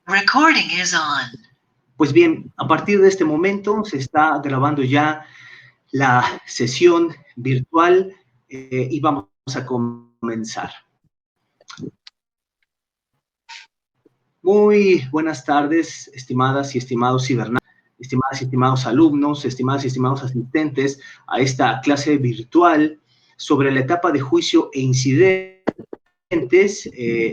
Recording is on. Pues bien, a partir de este momento se está grabando ya la sesión virtual y vamos a comenzar. Muy buenas tardes, estimadas y estimados cibernautas, estimadas y estimados alumnos, estimadas y estimados asistentes a esta clase virtual sobre la etapa de juicio e incidentes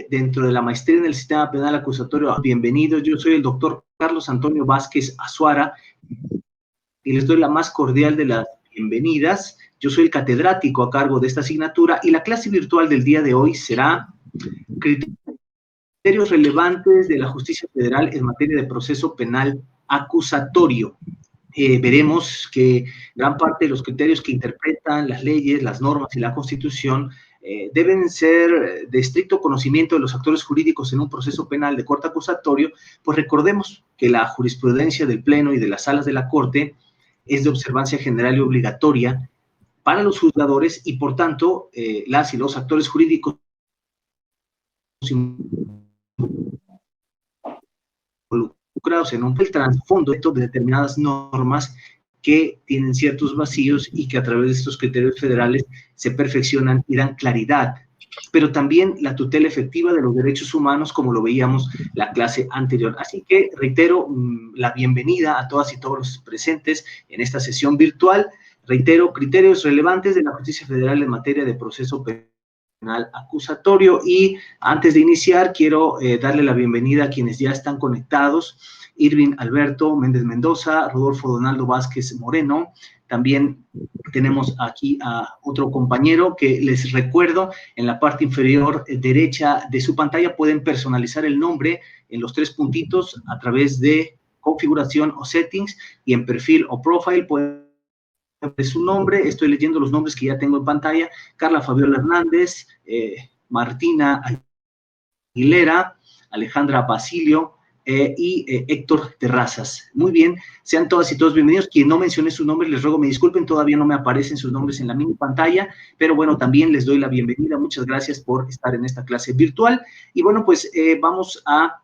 dentro de la maestría en el sistema penal acusatorio. Bienvenidos, yo soy el doctor Carlos Antonio Vázquez Azuara y les doy la más cordial de las bienvenidas. Yo soy el catedrático a cargo de esta asignatura y la clase virtual del día de hoy será criterios relevantes de la justicia federal en materia de proceso penal acusatorio. Veremos que gran parte de los criterios que interpretan las leyes, las normas y la Constitución deben ser de estricto conocimiento de los actores jurídicos en un proceso penal de corte acusatorio, pues recordemos que la jurisprudencia del Pleno y de las salas de la Corte es de observancia general y obligatoria para los juzgadores y, por tanto, las y los actores jurídicos involucrados en un trasfondo de determinadas normas que tienen ciertos vacíos y que a través de estos criterios federales se perfeccionan y dan claridad, pero también la tutela efectiva de los derechos humanos, como lo veíamos la clase anterior. Así que reitero la bienvenida a todas y todos los presentes en esta sesión virtual. Reitero, criterios relevantes de la justicia federal en materia de proceso penal acusatorio. Y antes de iniciar, quiero darle la bienvenida a quienes ya están conectados: Irving Alberto Méndez Mendoza, Rodolfo Donaldo Vázquez Moreno. También tenemos aquí a otro compañero que les recuerdo, en la parte inferior derecha de su pantalla pueden personalizar el nombre en los 3 puntitos a través de configuración o settings, y en perfil o profile pueden ver su nombre. Estoy leyendo los nombres que ya tengo en pantalla: Carla Fabiola Hernández, Martina Aguilera, Alejandra Basilio, y Héctor Terrazas. Muy bien, sean todas y todos bienvenidos. Quien no mencioné su nombre, les ruego me disculpen, todavía no me aparecen sus nombres en la mini pantalla, pero bueno, también les doy la bienvenida. Muchas gracias por estar en esta clase virtual. Y bueno, pues vamos a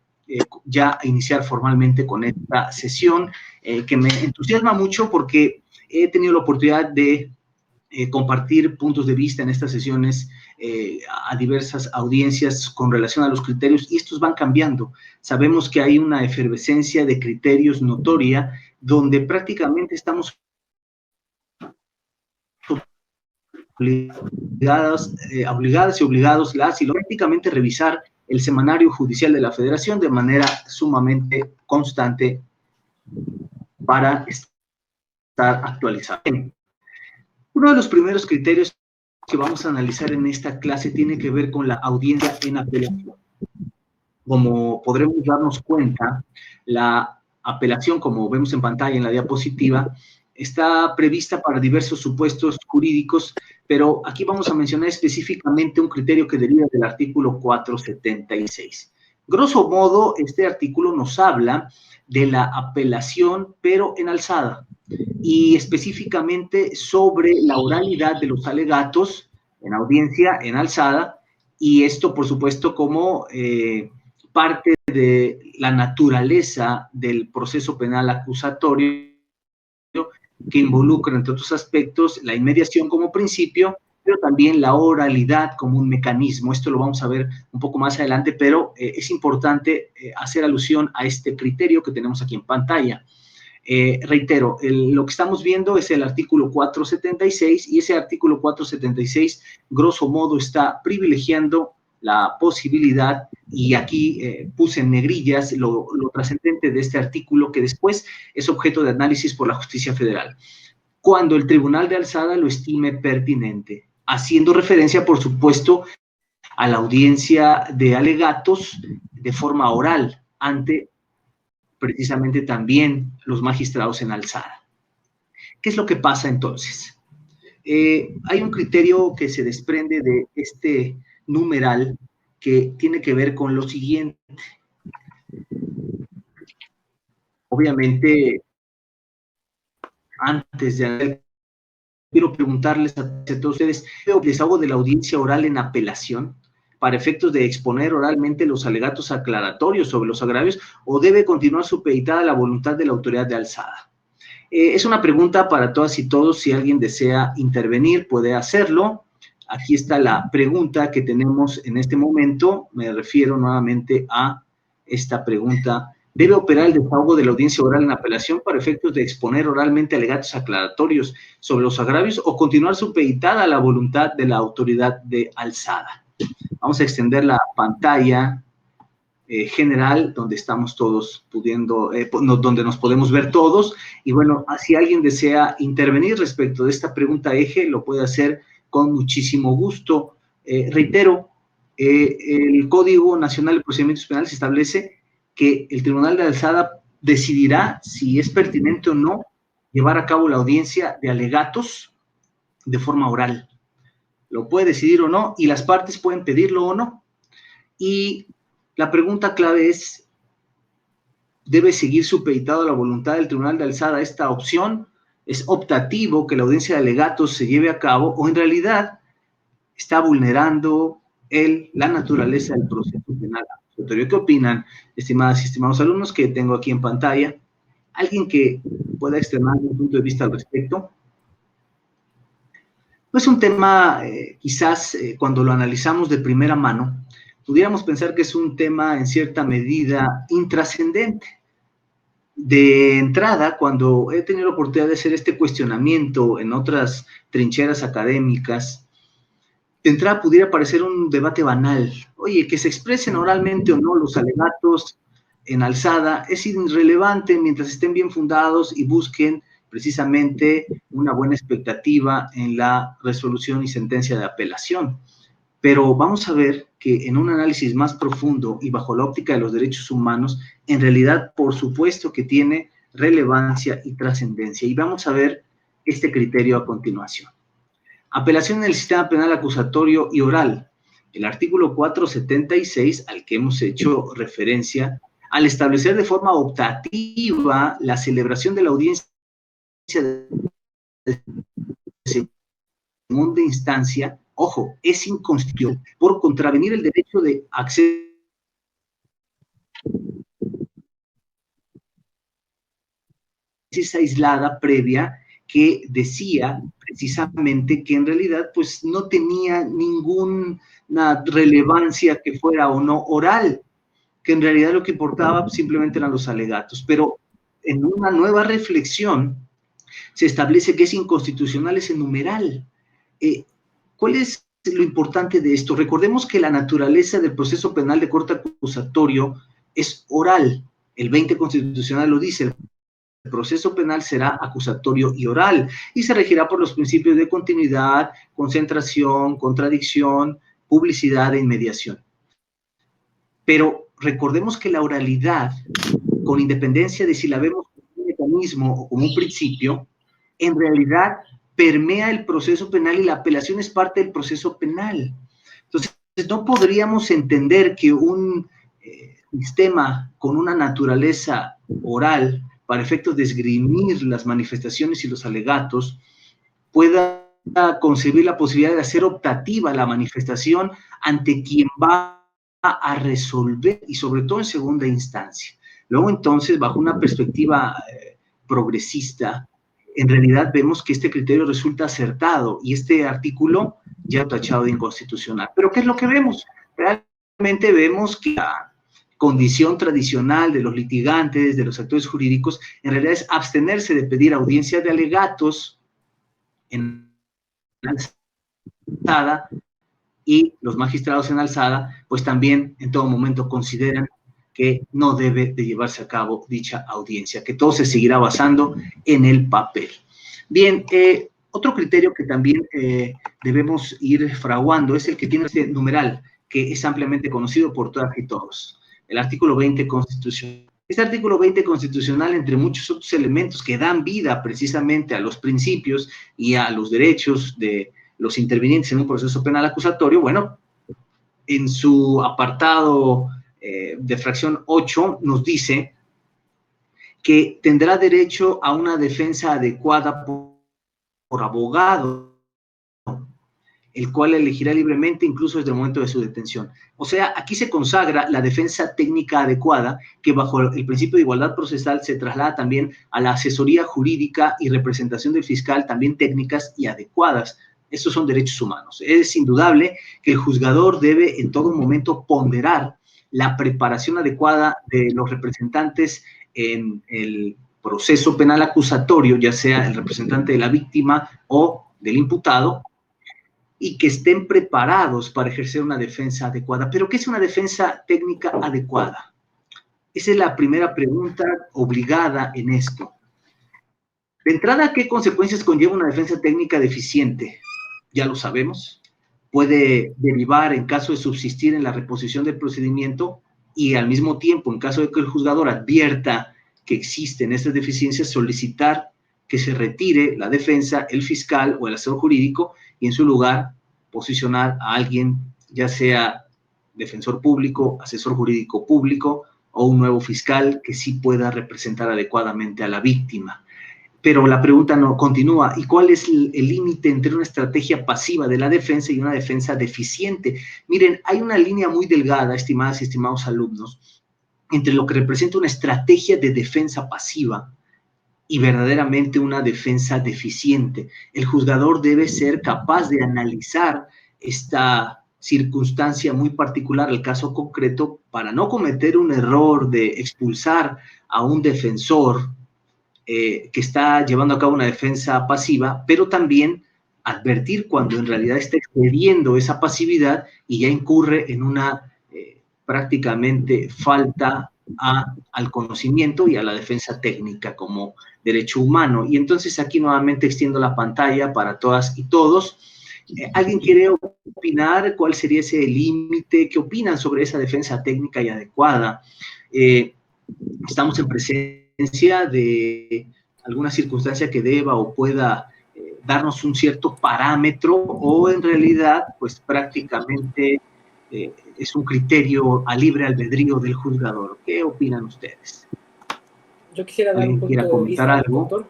ya iniciar formalmente con esta sesión que me entusiasma mucho porque he tenido la oportunidad de compartir puntos de vista en estas sesiones a diversas audiencias con relación a los criterios, y estos van cambiando. Sabemos que hay una efervescencia de criterios notoria, donde prácticamente estamos obligadas y obligados las y los prácticamente revisar el semanario judicial de la Federación de manera sumamente constante para estar actualizado. Uno de los primeros criterios que vamos a analizar en esta clase tiene que ver con la audiencia en apelación. Como podremos darnos cuenta, la apelación, como vemos en pantalla en la diapositiva, está prevista para diversos supuestos jurídicos, pero aquí vamos a mencionar específicamente un criterio que deriva del artículo 476. Grosso modo, este artículo nos habla de la apelación, pero en alzada, y específicamente sobre la oralidad de los alegatos en audiencia en alzada, y esto, por supuesto, como parte de la naturaleza del proceso penal acusatorio, que involucra, entre otros aspectos, la inmediación como principio, pero también la oralidad como un mecanismo. Esto lo vamos a ver un poco más adelante, pero es importante hacer alusión a este criterio que tenemos aquí en pantalla. Reitero, lo que estamos viendo es el artículo 476, y ese artículo 476, grosso modo, está privilegiando la posibilidad, y aquí puse en negrillas lo trascendente de este artículo, que después es objeto de análisis por la justicia federal, cuando el tribunal de alzada lo estime pertinente, haciendo referencia, por supuesto, a la audiencia de alegatos de forma oral ante precisamente también los magistrados en alzada. ¿Qué es lo que pasa entonces? Hay un criterio que se desprende de este numeral que tiene que ver con lo siguiente. Obviamente, antes de quiero preguntarles a todos ustedes, ¿les hago de la audiencia oral en apelación? para efectos de exponer oralmente los alegatos aclaratorios sobre los agravios o debe continuar supeditada a la voluntad de la autoridad de alzada? Es una pregunta para todas y todos. Si alguien desea intervenir, puede hacerlo. Aquí está la pregunta que tenemos en este momento. Me refiero nuevamente a esta pregunta. ¿Debe operar el desahogo de la audiencia oral en apelación para efectos de exponer oralmente alegatos aclaratorios sobre los agravios o continuar supeditada a la voluntad de la autoridad de alzada? Vamos a extender la pantalla general, donde estamos todos pudiendo, donde nos podemos ver todos. Y bueno, si alguien desea intervenir respecto de esta pregunta eje, lo puede hacer con muchísimo gusto. Reitero, el Código Nacional de Procedimientos Penales establece que el Tribunal de Alzada decidirá si es pertinente o no llevar a cabo la audiencia de alegatos de forma oral. Lo puede decidir o no, y las partes pueden pedirlo o no. Y la pregunta clave es, ¿debe seguir supeditado a la voluntad del Tribunal de Alzada esta opción? ¿Es optativo que la audiencia de alegatos se lleve a cabo o en realidad está vulnerando la naturaleza del proceso penal acusatorio? ¿Qué opinan, estimadas y estimados alumnos que tengo aquí en pantalla? ¿Alguien que pueda externar un punto de vista al respecto? No es un tema, quizás cuando lo analizamos de primera mano, pudiéramos pensar que es un tema en cierta medida intrascendente. De entrada, cuando he tenido la oportunidad de hacer este cuestionamiento en otras trincheras académicas, de entrada pudiera parecer un debate banal. Oye, que se expresen oralmente o no los alegatos en alzada es irrelevante mientras estén bien fundados y busquen precisamente una buena expectativa en la resolución y sentencia de apelación. Pero vamos a ver que en un análisis más profundo y bajo la óptica de los derechos humanos, en realidad, por supuesto que tiene relevancia y trascendencia. Y vamos a ver este criterio a continuación. Apelación en el sistema penal acusatorio y oral. El artículo 476, al que hemos hecho referencia, al establecer de forma optativa la celebración de la audiencia de segunda instancia, ojo, es inconstitucional por contravenir el derecho de acceso aislada previa que decía precisamente que en realidad pues no tenía ninguna relevancia que fuera o no oral, que en realidad lo que importaba simplemente eran los alegatos. Pero en una nueva reflexión se establece que es inconstitucional ese numeral. ¿Cuál es lo importante de esto? Recordemos que la naturaleza del proceso penal de corte acusatorio es oral. El 20 constitucional lo dice, el proceso penal será acusatorio y oral y se regirá por los principios de continuidad, concentración, contradicción, publicidad e inmediación. Pero recordemos que la oralidad, con independencia de si la vemos como un mecanismo o como un principio, en realidad permea el proceso penal y la apelación es parte del proceso penal. Entonces, no podríamos entender que un sistema con una naturaleza oral para efectos de esgrimir las manifestaciones y los alegatos pueda concebir la posibilidad de hacer optativa la manifestación ante quien va a resolver y sobre todo en segunda instancia. Luego entonces, bajo una perspectiva progresista, en realidad vemos que este criterio resulta acertado y este artículo ya tachado de inconstitucional. Pero ¿qué es lo que vemos? Realmente vemos que la condición tradicional de los litigantes, de los actores jurídicos, en realidad es abstenerse de pedir audiencia de alegatos en alzada, y los magistrados en alzada, pues también en todo momento consideran que no debe de llevarse a cabo dicha audiencia, que todo se seguirá basando en el papel. Bien, otro criterio que también debemos ir fraguando es el que tiene este numeral, que es ampliamente conocido por todas y todos, el artículo 20 constitucional. Este artículo 20 constitucional, entre muchos otros elementos que dan vida precisamente a los principios y a los derechos de los intervinientes en un proceso penal acusatorio, bueno, en su apartado de fracción 8 nos dice que tendrá derecho a una defensa adecuada por abogado. el cual elegirá libremente incluso desde el momento de su detención. O sea, aquí se consagra la defensa técnica adecuada, que bajo el principio de igualdad procesal se traslada también a la asesoría jurídica y representación del fiscal, también técnicas y adecuadas. Estos son derechos humanos. Es indudable que el juzgador debe en todo momento ponderar la preparación adecuada de los representantes en el proceso penal acusatorio, ya sea el representante de la víctima o del imputado, y que estén preparados para ejercer una defensa adecuada. ¿Pero qué es una defensa técnica adecuada? Esa es la primera pregunta obligada en esto. De entrada, ¿qué consecuencias conlleva una defensa técnica deficiente? Ya lo sabemos. Puede derivar, en caso de subsistir, en la reposición del procedimiento y al mismo tiempo, en caso de que el juzgador advierta que existen estas deficiencias, solicitar que se retire la defensa, el fiscal o el asesor jurídico y en su lugar posicionar a alguien, ya sea defensor público, asesor jurídico público o un nuevo fiscal que sí pueda representar adecuadamente a la víctima. Pero la pregunta no continúa. ¿Y cuál es el límite entre una estrategia pasiva de la defensa y una defensa deficiente? Miren, hay una línea muy delgada, estimadas y estimados alumnos, entre lo que representa una estrategia de defensa pasiva y verdaderamente una defensa deficiente. El juzgador debe ser capaz de analizar esta circunstancia muy particular, el caso concreto, para no cometer un error de expulsar a un defensor que está llevando a cabo una defensa pasiva, pero también advertir cuando en realidad está excediendo esa pasividad y ya incurre en una prácticamente falta al conocimiento y a la defensa técnica como derecho humano. Y entonces aquí nuevamente extiendo la pantalla para todas y todos. ¿Alguien quiere opinar cuál sería ese límite? ¿Qué opinan sobre esa defensa técnica y adecuada? Estamos en presencia de alguna circunstancia que deba o pueda darnos un cierto parámetro, o en realidad pues prácticamente es un criterio a libre albedrío del juzgador. ¿Qué opinan ustedes? Yo quisiera dar un punto de vista, algo? Doctor.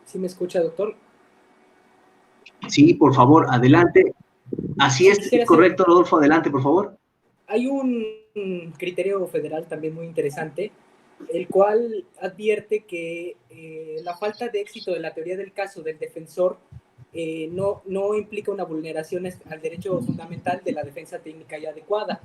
¿Sí me escucha, doctor? Sí, por favor, adelante. Así es, correcto, Rodolfo, adelante, por favor. Hay un criterio federal también muy interesante, el cual advierte que la falta de éxito de la teoría del caso del defensor no implica una vulneración al derecho fundamental de la defensa técnica y adecuada,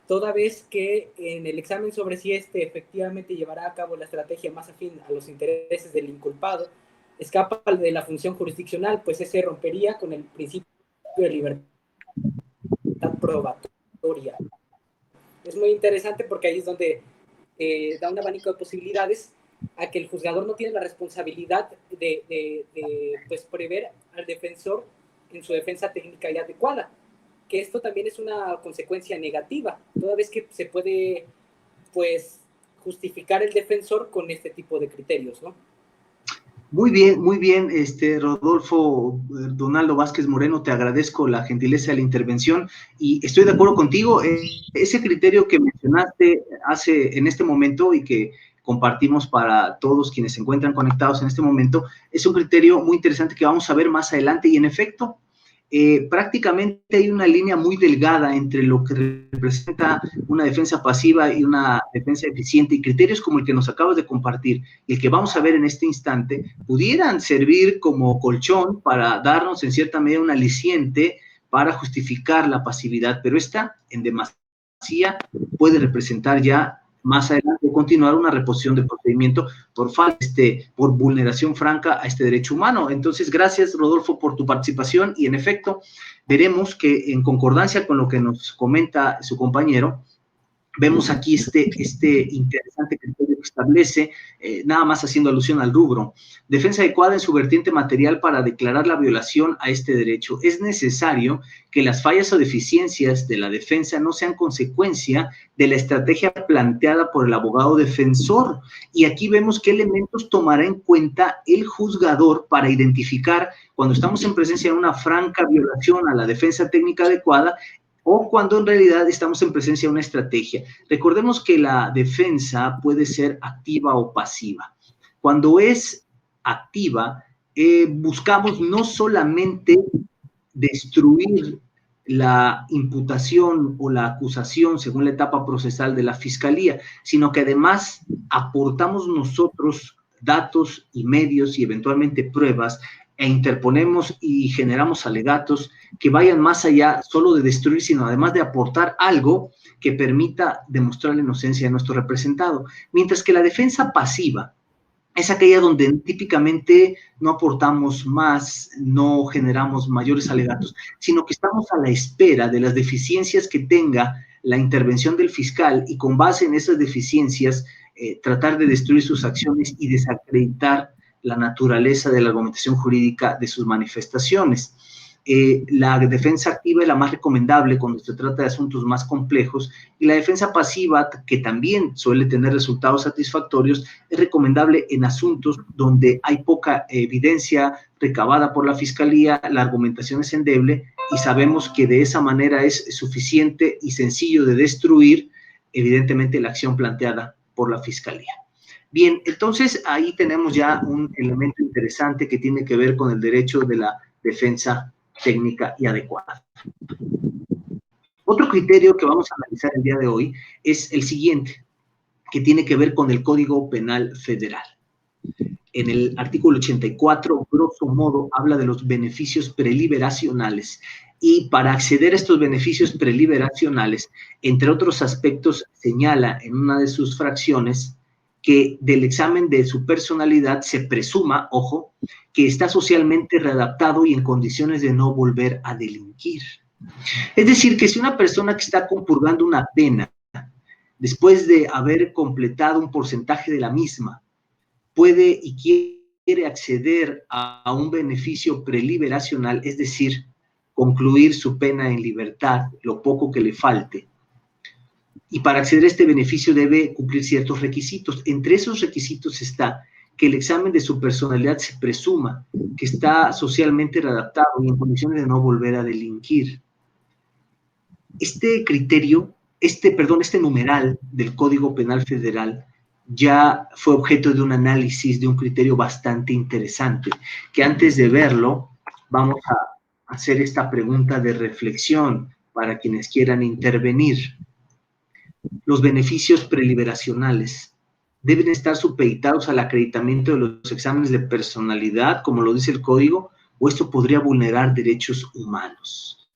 toda vez que en el examen sobre si efectivamente llevará a cabo la estrategia más afín a los intereses del inculpado, escapa de la función jurisdiccional, pues ese rompería con el principio de libertad probatoria. Es muy interesante porque ahí es donde da un abanico de posibilidades a que el juzgador no tiene la responsabilidad de pues, prever al defensor en su defensa técnica y adecuada, que esto también es una consecuencia negativa, toda vez que se puede pues justificar el defensor con este tipo de criterios, ¿no? Muy bien, Rodolfo Donaldo Vázquez Moreno, te agradezco la gentileza de la intervención y estoy de acuerdo contigo. Ese criterio que mencionaste en este momento y que compartimos para todos quienes se encuentran conectados en este momento, es un criterio muy interesante que vamos a ver más adelante y en efecto, prácticamente hay una línea muy delgada entre lo que representa una defensa pasiva y una defensa eficiente, y criterios como el que nos acabas de compartir y el que vamos a ver en este instante pudieran servir como colchón para darnos en cierta medida un aliciente para justificar la pasividad, pero esta en demasía puede representar ya más adelante continuar una reposición del procedimiento por por vulneración franca a este derecho humano. Entonces, gracias, Rodolfo, por tu participación y, en efecto, veremos que en concordancia con lo que nos comenta su compañero, vemos aquí este interesante criterio que establece, nada más haciendo alusión al rubro, defensa adecuada en su vertiente material para declarar la violación a este derecho. Es necesario que las fallas o deficiencias de la defensa no sean consecuencia de la estrategia planteada por el abogado defensor. Y aquí vemos qué elementos tomará en cuenta el juzgador para identificar cuando estamos en presencia de una franca violación a la defensa técnica adecuada o cuando en realidad estamos en presencia de una estrategia. Recordemos que la defensa puede ser activa o pasiva. Cuando es activa, buscamos no solamente destruir la imputación o la acusación según la etapa procesal de la Fiscalía, sino que además aportamos nosotros datos y medios y eventualmente pruebas e interponemos y generamos alegatos que vayan más allá solo de destruir, sino además de aportar algo que permita demostrar la inocencia de nuestro representado. Mientras que la defensa pasiva es aquella donde típicamente no aportamos más, no generamos mayores alegatos, sino que estamos a la espera de las deficiencias que tenga la intervención del fiscal y con base en esas deficiencias tratar de destruir sus acciones y desacreditar la naturaleza de la argumentación jurídica de sus manifestaciones. La defensa activa es la más recomendable cuando se trata de asuntos más complejos y la defensa pasiva, que también suele tener resultados satisfactorios, es recomendable en asuntos donde hay poca evidencia recabada por la Fiscalía, la argumentación es endeble y sabemos que de esa manera es suficiente y sencillo de destruir, evidentemente, la acción planteada por la Fiscalía. Bien, entonces ahí tenemos ya un elemento interesante que tiene que ver con el derecho de la defensa técnica y adecuada. Otro criterio que vamos a analizar el día de hoy es el siguiente, que tiene que ver con el Código Penal Federal. En el artículo 84, grosso modo, habla de los beneficios preliberacionales y para acceder a estos beneficios preliberacionales, entre otros aspectos, señala en una de sus fracciones que del examen de su personalidad se presuma, ojo, que está socialmente readaptado y en condiciones de no volver a delinquir. Es decir, que si una persona que está compurgando una pena, después de haber completado un porcentaje de la misma, puede y quiere acceder a un beneficio preliberacional, es decir, concluir su pena en libertad, lo poco que le falte, y para acceder a este beneficio debe cumplir ciertos requisitos. Entre esos requisitos está que el examen de su personalidad se presuma que está socialmente readaptado y en condiciones de no volver a delinquir. Este criterio, este numeral del Código Penal Federal ya fue objeto de un análisis de un criterio bastante interesante, que antes de verlo vamos a hacer esta pregunta de reflexión para quienes quieran intervenir. Los beneficios preliberacionales deben estar supeditados al acreditamiento de los exámenes de personalidad, como lo dice el código, o esto podría vulnerar derechos humanos.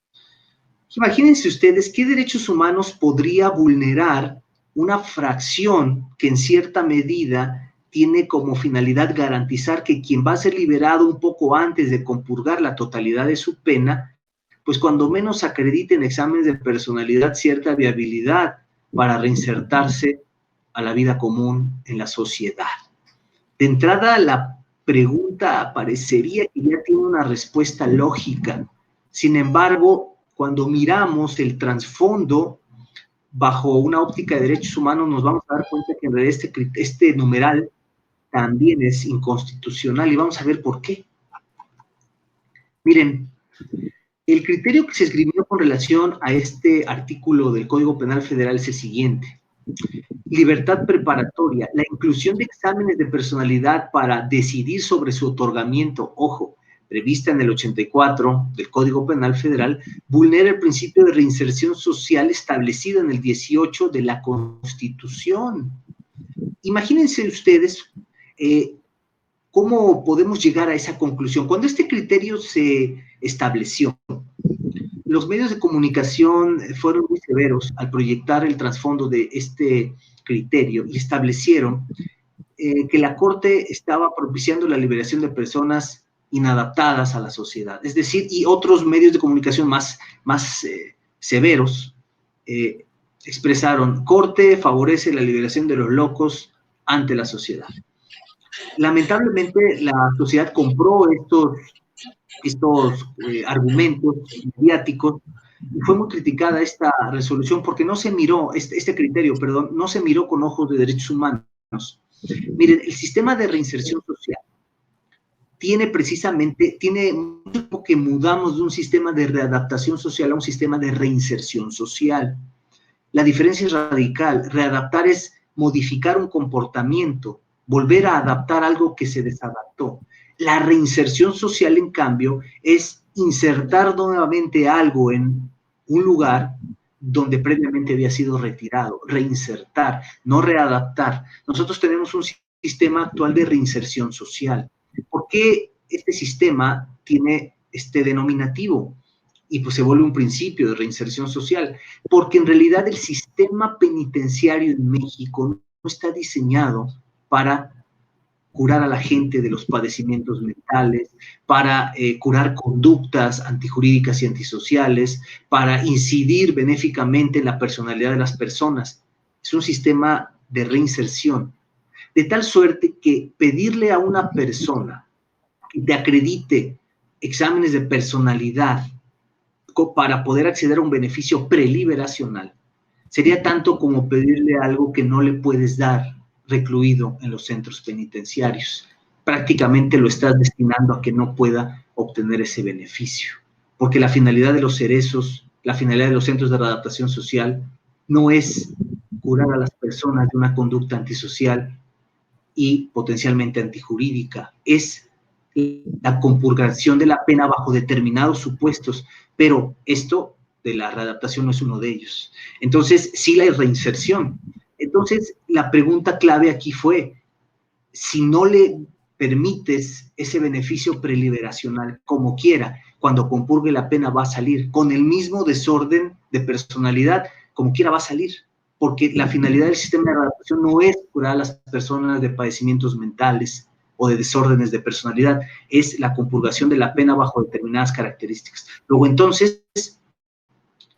Imagínense ustedes qué derechos humanos podría vulnerar una fracción que en cierta medida tiene como finalidad garantizar que quien va a ser liberado un poco antes de compurgar la totalidad de su pena, pues cuando menos acredite en exámenes de personalidad cierta viabilidad para reinsertarse a la vida común en la sociedad. De entrada, la pregunta parecería que ya tiene una respuesta lógica. Sin embargo, cuando miramos el trasfondo bajo una óptica de derechos humanos, nos vamos a dar cuenta que en realidad este numeral también es inconstitucional y vamos a ver por qué. Miren, el criterio que se escribió con relación a este artículo del Código Penal Federal es el siguiente. Libertad preparatoria, la inclusión de exámenes de personalidad para decidir sobre su otorgamiento, ojo, prevista en el 84 del Código Penal Federal, vulnera el principio de reinserción social establecido en el 18 de la Constitución. Imagínense ustedes ¿cómo podemos llegar a esa conclusión? Cuando este criterio se estableció, los medios de comunicación fueron muy severos al proyectar el trasfondo de este criterio y establecieron que la Corte estaba propiciando la liberación de personas inadaptadas a la sociedad. Es decir, y otros medios de comunicación más severos expresaron, Corte favorece la liberación de los locos ante la sociedad. Lamentablemente, la sociedad compró estos argumentos mediáticos y fue muy criticada esta resolución porque no se miró, este criterio, perdón, no se miró con ojos de derechos humanos. Miren, el sistema de reinserción social tiene mucho que mudamos de un sistema de readaptación social a un sistema de reinserción social. La diferencia es radical. Readaptar es modificar un comportamiento, volver a adaptar algo que se desadaptó. La reinserción social, en cambio, es insertar nuevamente algo en un lugar donde previamente había sido retirado, reinsertar, no readaptar. Nosotros tenemos un sistema actual de reinserción social. ¿Por qué este sistema tiene este denominativo? Y pues se vuelve un principio de reinserción social, porque en realidad el sistema penitenciario en México no está diseñado para curar a la gente de los padecimientos mentales, para curar conductas antijurídicas y antisociales, para incidir benéficamente en la personalidad de las personas. Es un sistema de reinserción, de tal suerte que pedirle a una persona que te acredite exámenes de personalidad para poder acceder a un beneficio preliberacional sería tanto como pedirle algo que no le puedes dar recluido en los centros penitenciarios. Prácticamente lo estás destinando a que no pueda obtener ese beneficio, porque la finalidad de los cerezos, la finalidad de los centros de readaptación social, no es curar a las personas de una conducta antisocial y potencialmente antijurídica, es la compurgación de la pena bajo determinados supuestos, pero esto de la readaptación no es uno de ellos. Entonces, sí la reinserción. Entonces, la pregunta clave aquí fue, si no le permites ese beneficio preliberacional como quiera, cuando compurgue la pena va a salir, con el mismo desorden de personalidad, como quiera va a salir, porque la finalidad del sistema de readaptación no es curar a las personas de padecimientos mentales o de desórdenes de personalidad, es la compurgación de la pena bajo determinadas características. Luego, entonces,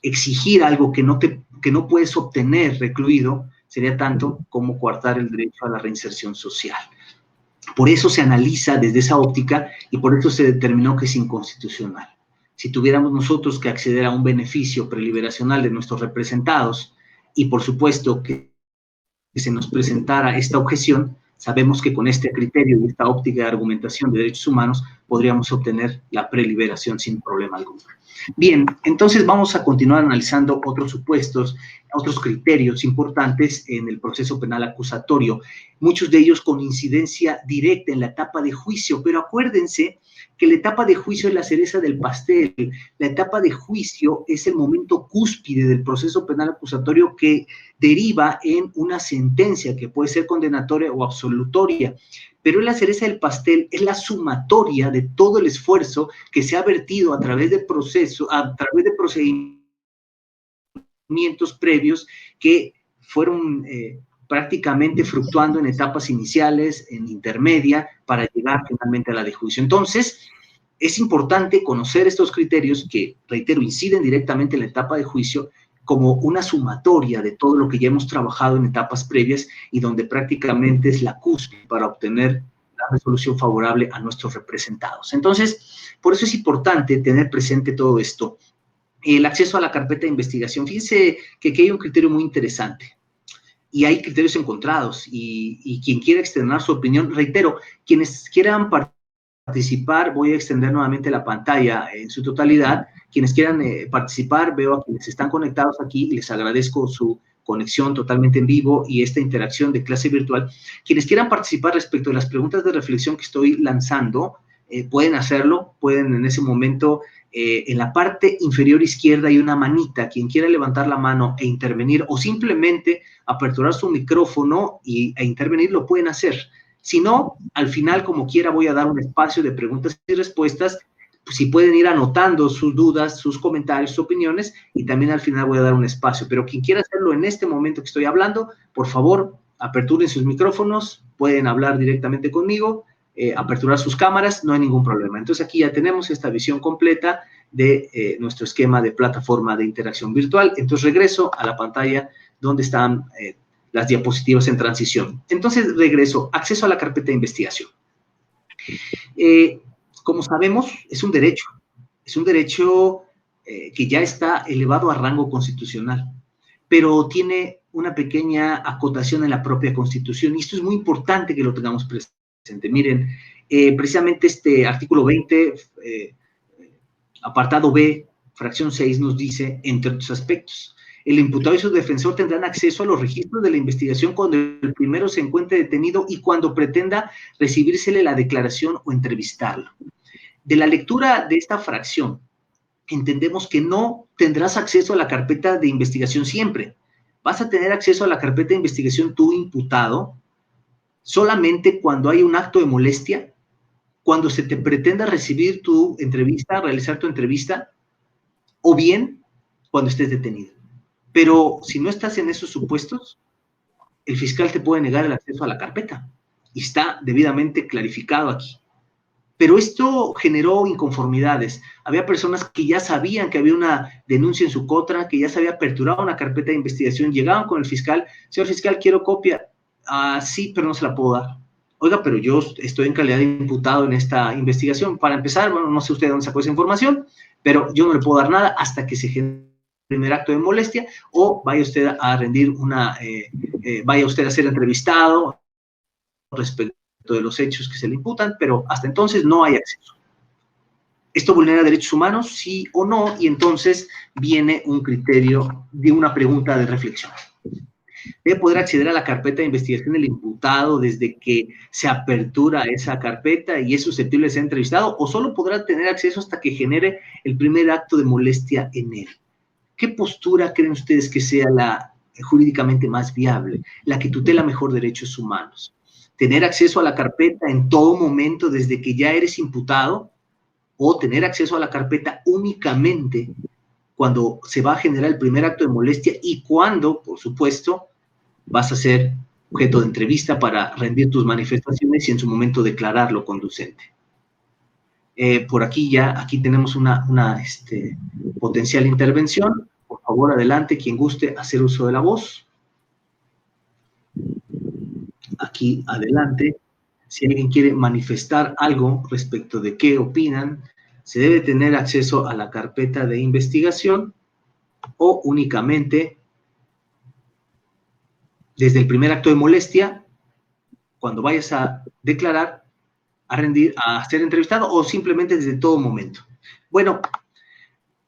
exigir algo que no puedes obtener recluido sería tanto como coartar el derecho a la reinserción social. Por eso se analiza desde esa óptica y por eso se determinó que es inconstitucional. Si tuviéramos nosotros que acceder a un beneficio preliberacional de nuestros representados y por supuesto que se nos presentara esta objeción, sabemos que con este criterio y esta óptica de argumentación de derechos humanos podríamos obtener la preliberación sin problema alguno. Bien, entonces vamos a continuar analizando otros supuestos, otros criterios importantes en el proceso penal acusatorio, muchos de ellos con incidencia directa en la etapa de juicio, pero acuérdense que la etapa de juicio es la cereza del pastel, la etapa de juicio es el momento cúspide del proceso penal acusatorio que deriva en una sentencia que puede ser condenatoria o absolutoria, pero la cereza del pastel es la sumatoria de todo el esfuerzo que se ha vertido a través de procedimientos previos que fueron prácticamente fluctuando en etapas iniciales, en intermedia, para llegar finalmente a la de juicio. Entonces, es importante conocer estos criterios que, reitero, inciden directamente en la etapa de juicio como una sumatoria de todo lo que ya hemos trabajado en etapas previas y donde prácticamente es la cúspide para obtener la resolución favorable a nuestros representados. Entonces, por eso es importante tener presente todo esto. El acceso a la carpeta de investigación. Fíjense que aquí hay un criterio muy interesante y hay criterios encontrados y quien quiera externar su opinión, reitero, quienes quieran participar, voy a extender nuevamente la pantalla en su totalidad. Quienes quieran participar, veo a quienes están conectados aquí y les agradezco su conexión totalmente en vivo y esta interacción de clase virtual. Quienes quieran participar respecto de las preguntas de reflexión que estoy lanzando, pueden hacerlo, pueden en ese momento, en la parte inferior izquierda hay una manita, quien quiera levantar la mano e intervenir o simplemente aperturar su micrófono e intervenir, lo pueden hacer. Si no, al final, como quiera, voy a dar un espacio de preguntas y respuestas, pues, si pueden ir anotando sus dudas, sus comentarios, sus opiniones, y también al final voy a dar un espacio. Pero quien quiera hacerlo en este momento que estoy hablando, por favor, aperturen sus micrófonos, pueden hablar directamente conmigo, aperturar sus cámaras, no hay ningún problema. Entonces, aquí ya tenemos esta visión completa de nuestro esquema de plataforma de interacción virtual. Entonces, regreso a la pantalla donde están las diapositivas en transición. Entonces, regreso, acceso a la carpeta de investigación. Como sabemos, es un derecho que ya está elevado a rango constitucional, pero tiene una pequeña acotación en la propia Constitución, y esto es muy importante que lo tengamos presente. Miren, precisamente este artículo 20, apartado B, fracción 6, nos dice, entre otros aspectos, el imputado y su defensor tendrán acceso a los registros de la investigación cuando el primero se encuentre detenido y cuando pretenda recibírsele la declaración o entrevistarlo. De la lectura de esta fracción, entendemos que no tendrás acceso a la carpeta de investigación siempre. Vas a tener acceso a la carpeta de investigación tú, imputado, solamente cuando hay un acto de molestia, cuando se te pretenda recibir tu entrevista, realizar tu entrevista, o bien cuando estés detenido. Pero si no estás en esos supuestos, el fiscal te puede negar el acceso a la carpeta. Y está debidamente clarificado aquí. Pero esto generó inconformidades. Había personas que ya sabían que había una denuncia en su contra, que ya se había aperturado una carpeta de investigación, llegaban con el fiscal, señor fiscal, quiero copia. Ah, sí, pero no se la puedo dar. Oiga, pero yo estoy en calidad de imputado en esta investigación. Para empezar, bueno, no sé usted de dónde sacó esa información, pero yo no le puedo dar nada hasta que se genere el primer acto de molestia o vaya usted a rendir vaya usted a ser entrevistado respecto de los hechos que se le imputan, pero hasta entonces no hay acceso. ¿Esto vulnera derechos humanos? Sí o no, y entonces viene un criterio de una pregunta de reflexión. ¿Debe poder acceder a la carpeta de investigación el imputado desde que se apertura esa carpeta y es susceptible de ser entrevistado, o solo podrá tener acceso hasta que genere el primer acto de molestia en él? ¿Qué postura creen ustedes que sea la jurídicamente más viable, la que tutela mejor derechos humanos? ¿Tener acceso a la carpeta en todo momento desde que ya eres imputado o tener acceso a la carpeta únicamente cuando se va a generar el primer acto de molestia y cuando, por supuesto, vas a ser objeto de entrevista para rendir tus manifestaciones y en su momento declarar lo conducente? Por aquí tenemos una potencial intervención. Por favor, adelante, quien guste hacer uso de la voz. Aquí, adelante. Si alguien quiere manifestar algo respecto de qué opinan, ¿se debe tener acceso a la carpeta de investigación o únicamente desde el primer acto de molestia, cuando vayas a declarar, a rendir, a ser entrevistado, o simplemente desde todo momento? Bueno,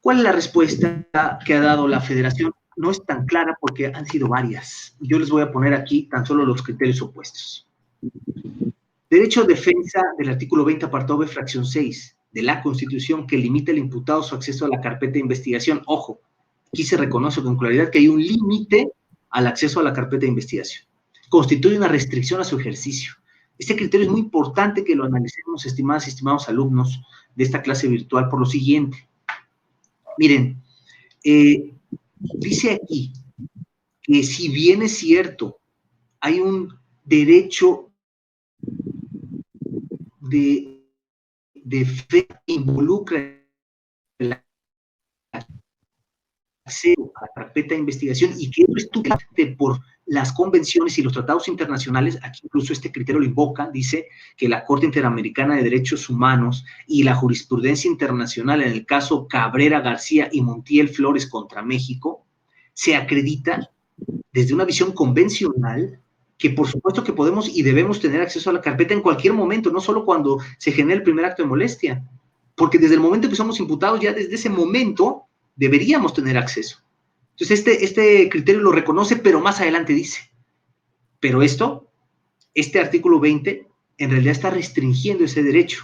¿cuál es la respuesta que ha dado la Federación? No es tan clara porque han sido varias. Yo les voy a poner aquí tan solo los criterios opuestos. Derecho de defensa del artículo 20, apartado B, fracción 6 de la Constitución, que limita al imputado su acceso a la carpeta de investigación. Ojo, aquí se reconoce con claridad que hay un límite al acceso a la carpeta de investigación. Constituye una restricción a su ejercicio. Este criterio es muy importante que lo analicemos, estimadas y estimados alumnos de esta clase virtual, por lo siguiente. Miren, dice aquí que si bien es cierto, hay un derecho de fe que involucra el acceso a la carpeta de investigación y que eso es tutelante por las convenciones y los tratados internacionales. Aquí incluso este criterio lo invoca, dice que la Corte Interamericana de Derechos Humanos y la jurisprudencia internacional en el caso Cabrera García y Montiel Flores contra México se acredita desde una visión convencional que por supuesto que podemos y debemos tener acceso a la carpeta en cualquier momento, no solo cuando se genera el primer acto de molestia, porque desde el momento que somos imputados, ya desde ese momento deberíamos tener acceso. Entonces este criterio lo reconoce, pero más adelante dice, pero este artículo 20 en realidad está restringiendo ese derecho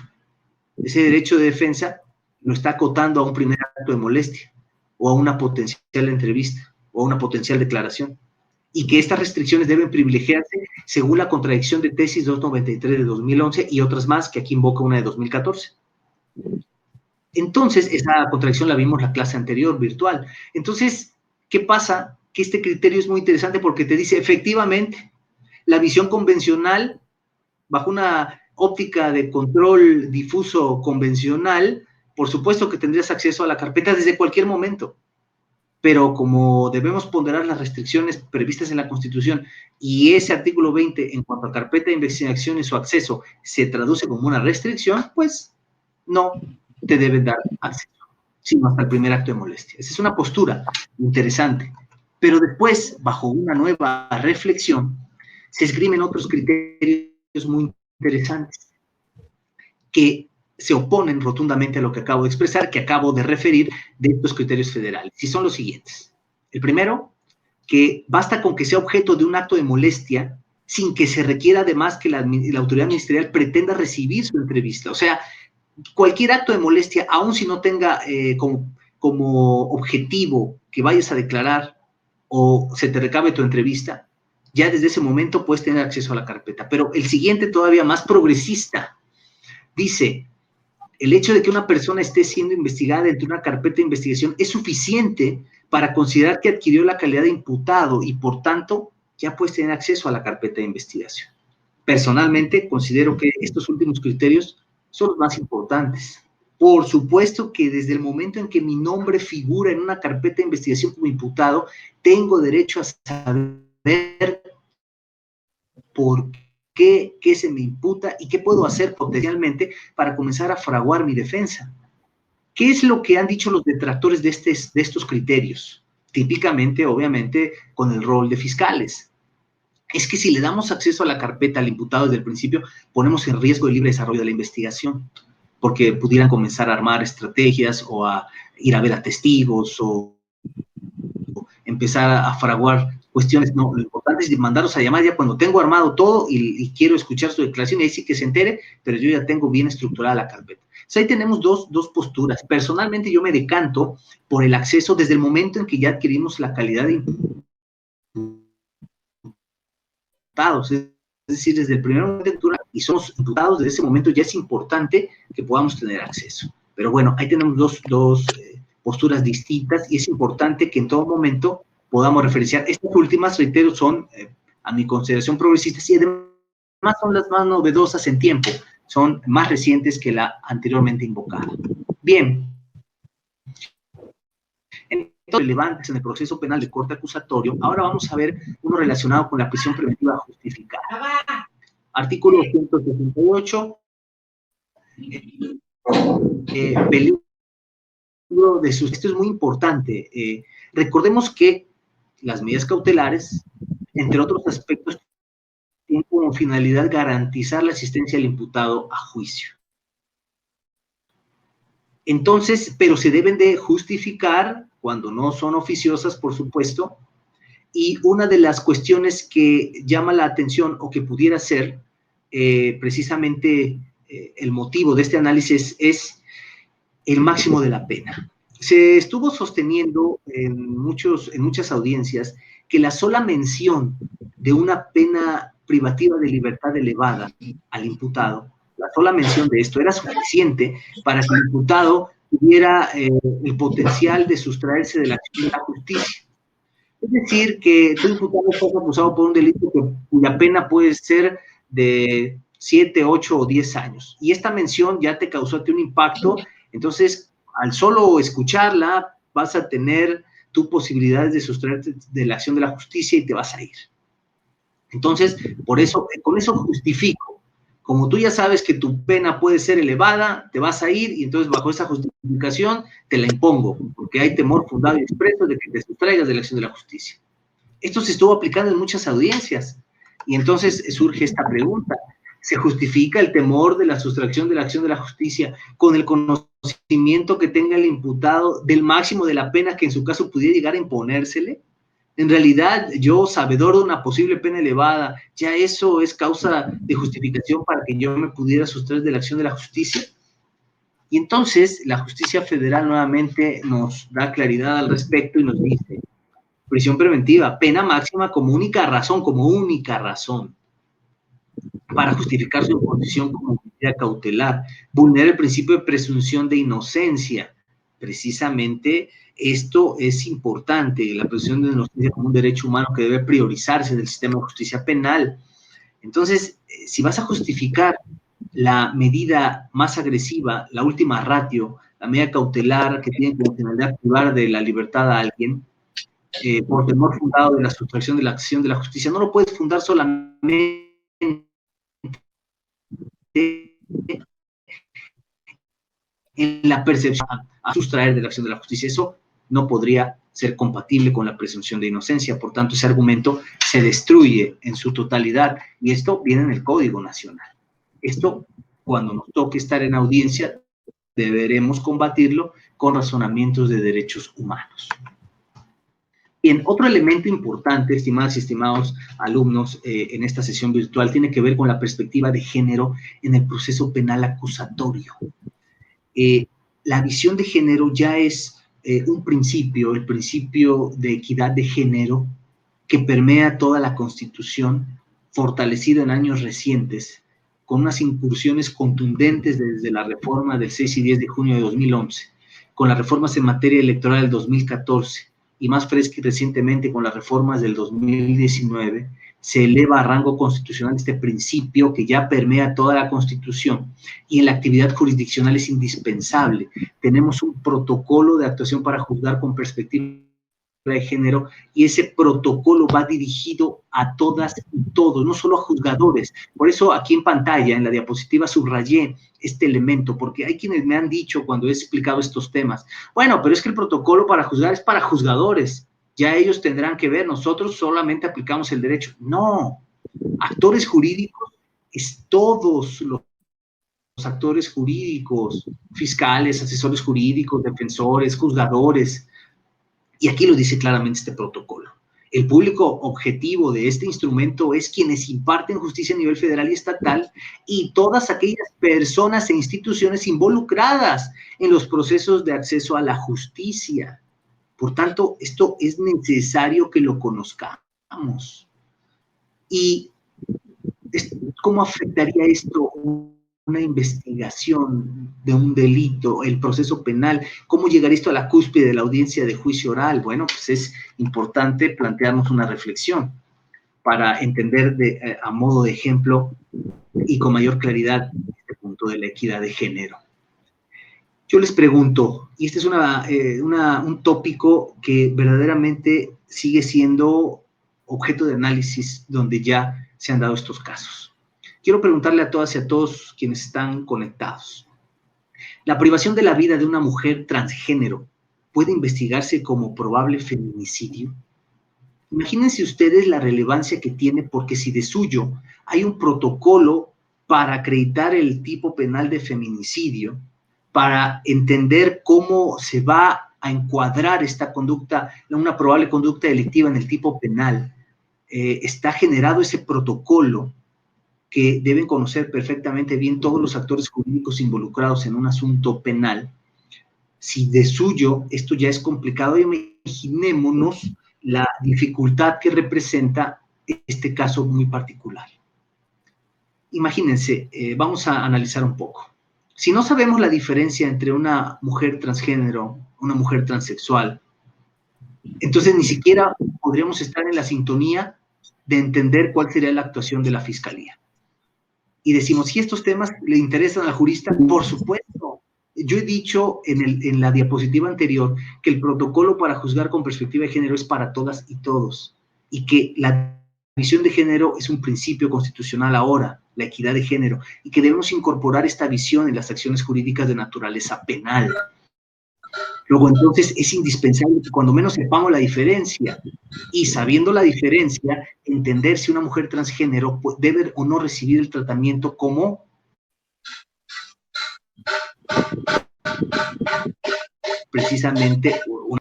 de defensa lo está acotando a un primer acto de molestia, o a una potencial entrevista, o a una potencial declaración, y que estas restricciones deben privilegiarse según la contradicción de tesis 293 de 2011 y otras más, que aquí invoca una de 2014. Entonces, esa contradicción la vimos en la clase anterior, virtual. Entonces, ¿qué pasa? Que este criterio es muy interesante porque te dice, efectivamente, la visión convencional, bajo una óptica de control difuso convencional, por supuesto que tendrías acceso a la carpeta desde cualquier momento, pero como debemos ponderar las restricciones previstas en la Constitución y ese artículo 20 en cuanto a carpeta de investigación y su acceso se traduce como una restricción, pues no te deben dar acceso, sino hasta el primer acto de molestia. Esa es una postura interesante, pero después, bajo una nueva reflexión, se esgrimen otros criterios muy interesantes que se oponen rotundamente a lo que acabo de expresar, que acabo de referir de estos criterios federales. Y son los siguientes. El primero, que basta con que sea objeto de un acto de molestia sin que se requiera además que la autoridad ministerial pretenda recibir su entrevista. O sea, cualquier acto de molestia, aun si no tenga como objetivo que vayas a declarar o se te recabe tu entrevista, ya desde ese momento puedes tener acceso a la carpeta. Pero el siguiente, todavía más progresista, dice: el hecho de que una persona esté siendo investigada dentro de una carpeta de investigación es suficiente para considerar que adquirió la calidad de imputado y, por tanto, ya puedes tener acceso a la carpeta de investigación. Personalmente, considero que estos últimos criterios son los más importantes. Por supuesto que desde el momento en que mi nombre figura en una carpeta de investigación como imputado, tengo derecho a saber por qué se me imputa y qué puedo hacer potencialmente para comenzar a fraguar mi defensa. ¿Qué es lo que han dicho los detractores de estos criterios? Típicamente, obviamente, con el rol de fiscales. Es que si le damos acceso a la carpeta al imputado desde el principio, ponemos en riesgo el libre desarrollo de la investigación, porque pudieran comenzar a armar estrategias o a ir a ver a testigos o empezar a fraguar cuestiones. No, lo importante es mandarlos a llamar ya cuando tengo armado todo y quiero escuchar su declaración, y ahí sí que se entere, pero yo ya tengo bien estructurada la carpeta. Entonces ahí tenemos dos posturas. Personalmente yo me decanto por el acceso desde el momento en que ya adquirimos la calidad de imputados, es decir, desde el primer momento de lectura y somos imputados, desde ese momento ya es importante que podamos tener acceso. Pero bueno, ahí tenemos dos posturas distintas y es importante que en todo momento podamos referenciar. Estas últimas, reitero, son a mi consideración progresistas y además son las más novedosas en tiempo, son más recientes que la anteriormente invocada. Bien. Relevantes en el proceso penal de corte acusatorio, ahora vamos a ver uno relacionado con la prisión preventiva justificada. Artículo 168, peligro de sus... Esto es muy importante. Recordemos que las medidas cautelares, entre otros aspectos, tienen como finalidad garantizar la asistencia del imputado a juicio. Entonces, pero se deben de justificar cuando no son oficiosas, por supuesto, y una de las cuestiones que llama la atención o que pudiera ser precisamente el motivo de este análisis es el máximo de la pena. Se estuvo sosteniendo en muchas audiencias que la sola mención de una pena privativa de libertad elevada al imputado, la sola mención de esto era suficiente para que el imputado tuviera el potencial de sustraerse de la acción de la justicia. Es decir, que tú, imputado, estás acusado por un delito cuya pena puede ser de 7, 8 o 10 años. Y esta mención ya te causó un impacto, entonces, al solo escucharla, vas a tener tu posibilidades de sustraerte de la acción de la justicia y te vas a ir. Entonces, por eso, con eso justifico. Como tú ya sabes que tu pena puede ser elevada, te vas a ir y entonces bajo esa justificación te la impongo, porque hay temor fundado y expreso de que te sustraigas de la acción de la justicia. Esto se estuvo aplicando en muchas audiencias y entonces surge esta pregunta: ¿se justifica el temor de la sustracción de la acción de la justicia con el conocimiento que tenga el imputado del máximo de la pena que en su caso pudiera llegar a imponérsele? En realidad, yo, sabedor de una posible pena elevada, ¿ya eso es causa de justificación para que yo me pudiera sustraer de la acción de la justicia? Y entonces, la justicia federal nuevamente nos da claridad al respecto y nos dice: prisión preventiva, pena máxima como única razón para justificar su imposición como medida cautelar, vulnera el principio de presunción de inocencia. Precisamente esto es importante, la presunción de inocencia como un derecho humano que debe priorizarse del sistema de justicia penal. Entonces, si vas a justificar la medida más agresiva, la última ratio, la medida cautelar que tiene como finalidad privar de la libertad a alguien, por temor fundado de la sustracción de la acción de la justicia, no lo puedes fundar solamente en la percepción a sustraer de la acción de la justicia. Eso no podría ser compatible con la presunción de inocencia. Por tanto, ese argumento se destruye en su totalidad y esto viene en el Código Nacional. Esto, cuando nos toque estar en audiencia, deberemos combatirlo con razonamientos de derechos humanos. Bien, otro elemento importante, estimadas y estimados alumnos, en esta sesión virtual tiene que ver con la perspectiva de género en el proceso penal acusatorio. la visión de género ya es un principio, el principio de equidad de género, que permea toda la Constitución, fortalecido en años recientes, con unas incursiones contundentes desde la reforma del 6 y 10 de junio de 2011, con las reformas en materia electoral del 2014, y más fresca y recientemente con las reformas del 2019, se eleva a rango constitucional este principio que ya permea toda la Constitución, y en la actividad jurisdiccional es indispensable. Tenemos un protocolo de actuación para juzgar con perspectiva de género, y ese protocolo va dirigido a todas y todos, no solo a juzgadores. Por eso aquí en pantalla, en la diapositiva, subrayé este elemento, porque hay quienes me han dicho cuando he explicado estos temas, bueno, pero es que el protocolo para juzgar es para juzgadores, ya ellos tendrán que ver, nosotros solamente aplicamos el derecho. No, actores jurídicos es todos los actores jurídicos, fiscales, asesores jurídicos, defensores, juzgadores. Y aquí lo dice claramente este protocolo. El público objetivo de este instrumento es quienes imparten justicia a nivel federal y estatal y todas aquellas personas e instituciones involucradas en los procesos de acceso a la justicia. Por tanto, esto es necesario que lo conozcamos. ¿Y cómo afectaría esto una investigación de un delito, el proceso penal? ¿Cómo llegar esto a la cúspide de la audiencia de juicio oral? Bueno, pues es importante plantearnos una reflexión para entender a modo de ejemplo y con mayor claridad este punto de la equidad de género. Yo les pregunto, y este es un tópico que verdaderamente sigue siendo objeto de análisis donde ya se han dado estos casos. Quiero preguntarle a todas y a todos quienes están conectados. ¿La privación de la vida de una mujer transgénero puede investigarse como probable feminicidio? Imagínense ustedes la relevancia que tiene, porque si de suyo hay un protocolo para acreditar el tipo penal de feminicidio, para entender cómo se va a encuadrar esta conducta, una probable conducta delictiva en el tipo penal, está generado ese protocolo que deben conocer perfectamente bien todos los actores jurídicos involucrados en un asunto penal. Si de suyo esto ya es complicado, imaginémonos la dificultad que representa este caso muy particular. Imagínense, vamos a analizar un poco. Si no sabemos la diferencia entre una mujer transgénero, una mujer transexual, entonces ni siquiera podríamos estar en la sintonía de entender cuál sería la actuación de la Fiscalía. Y decimos, si estos temas le interesan al jurista, por supuesto. Yo he dicho en la diapositiva anterior que el protocolo para juzgar con perspectiva de género es para todas y todos, y que la visión de género es un principio constitucional ahora, la equidad de género, y que debemos incorporar esta visión en las acciones jurídicas de naturaleza penal. Luego, entonces, es indispensable que cuando menos sepamos la diferencia, y sabiendo la diferencia, entender si una mujer transgénero debe o no recibir el tratamiento como precisamente una...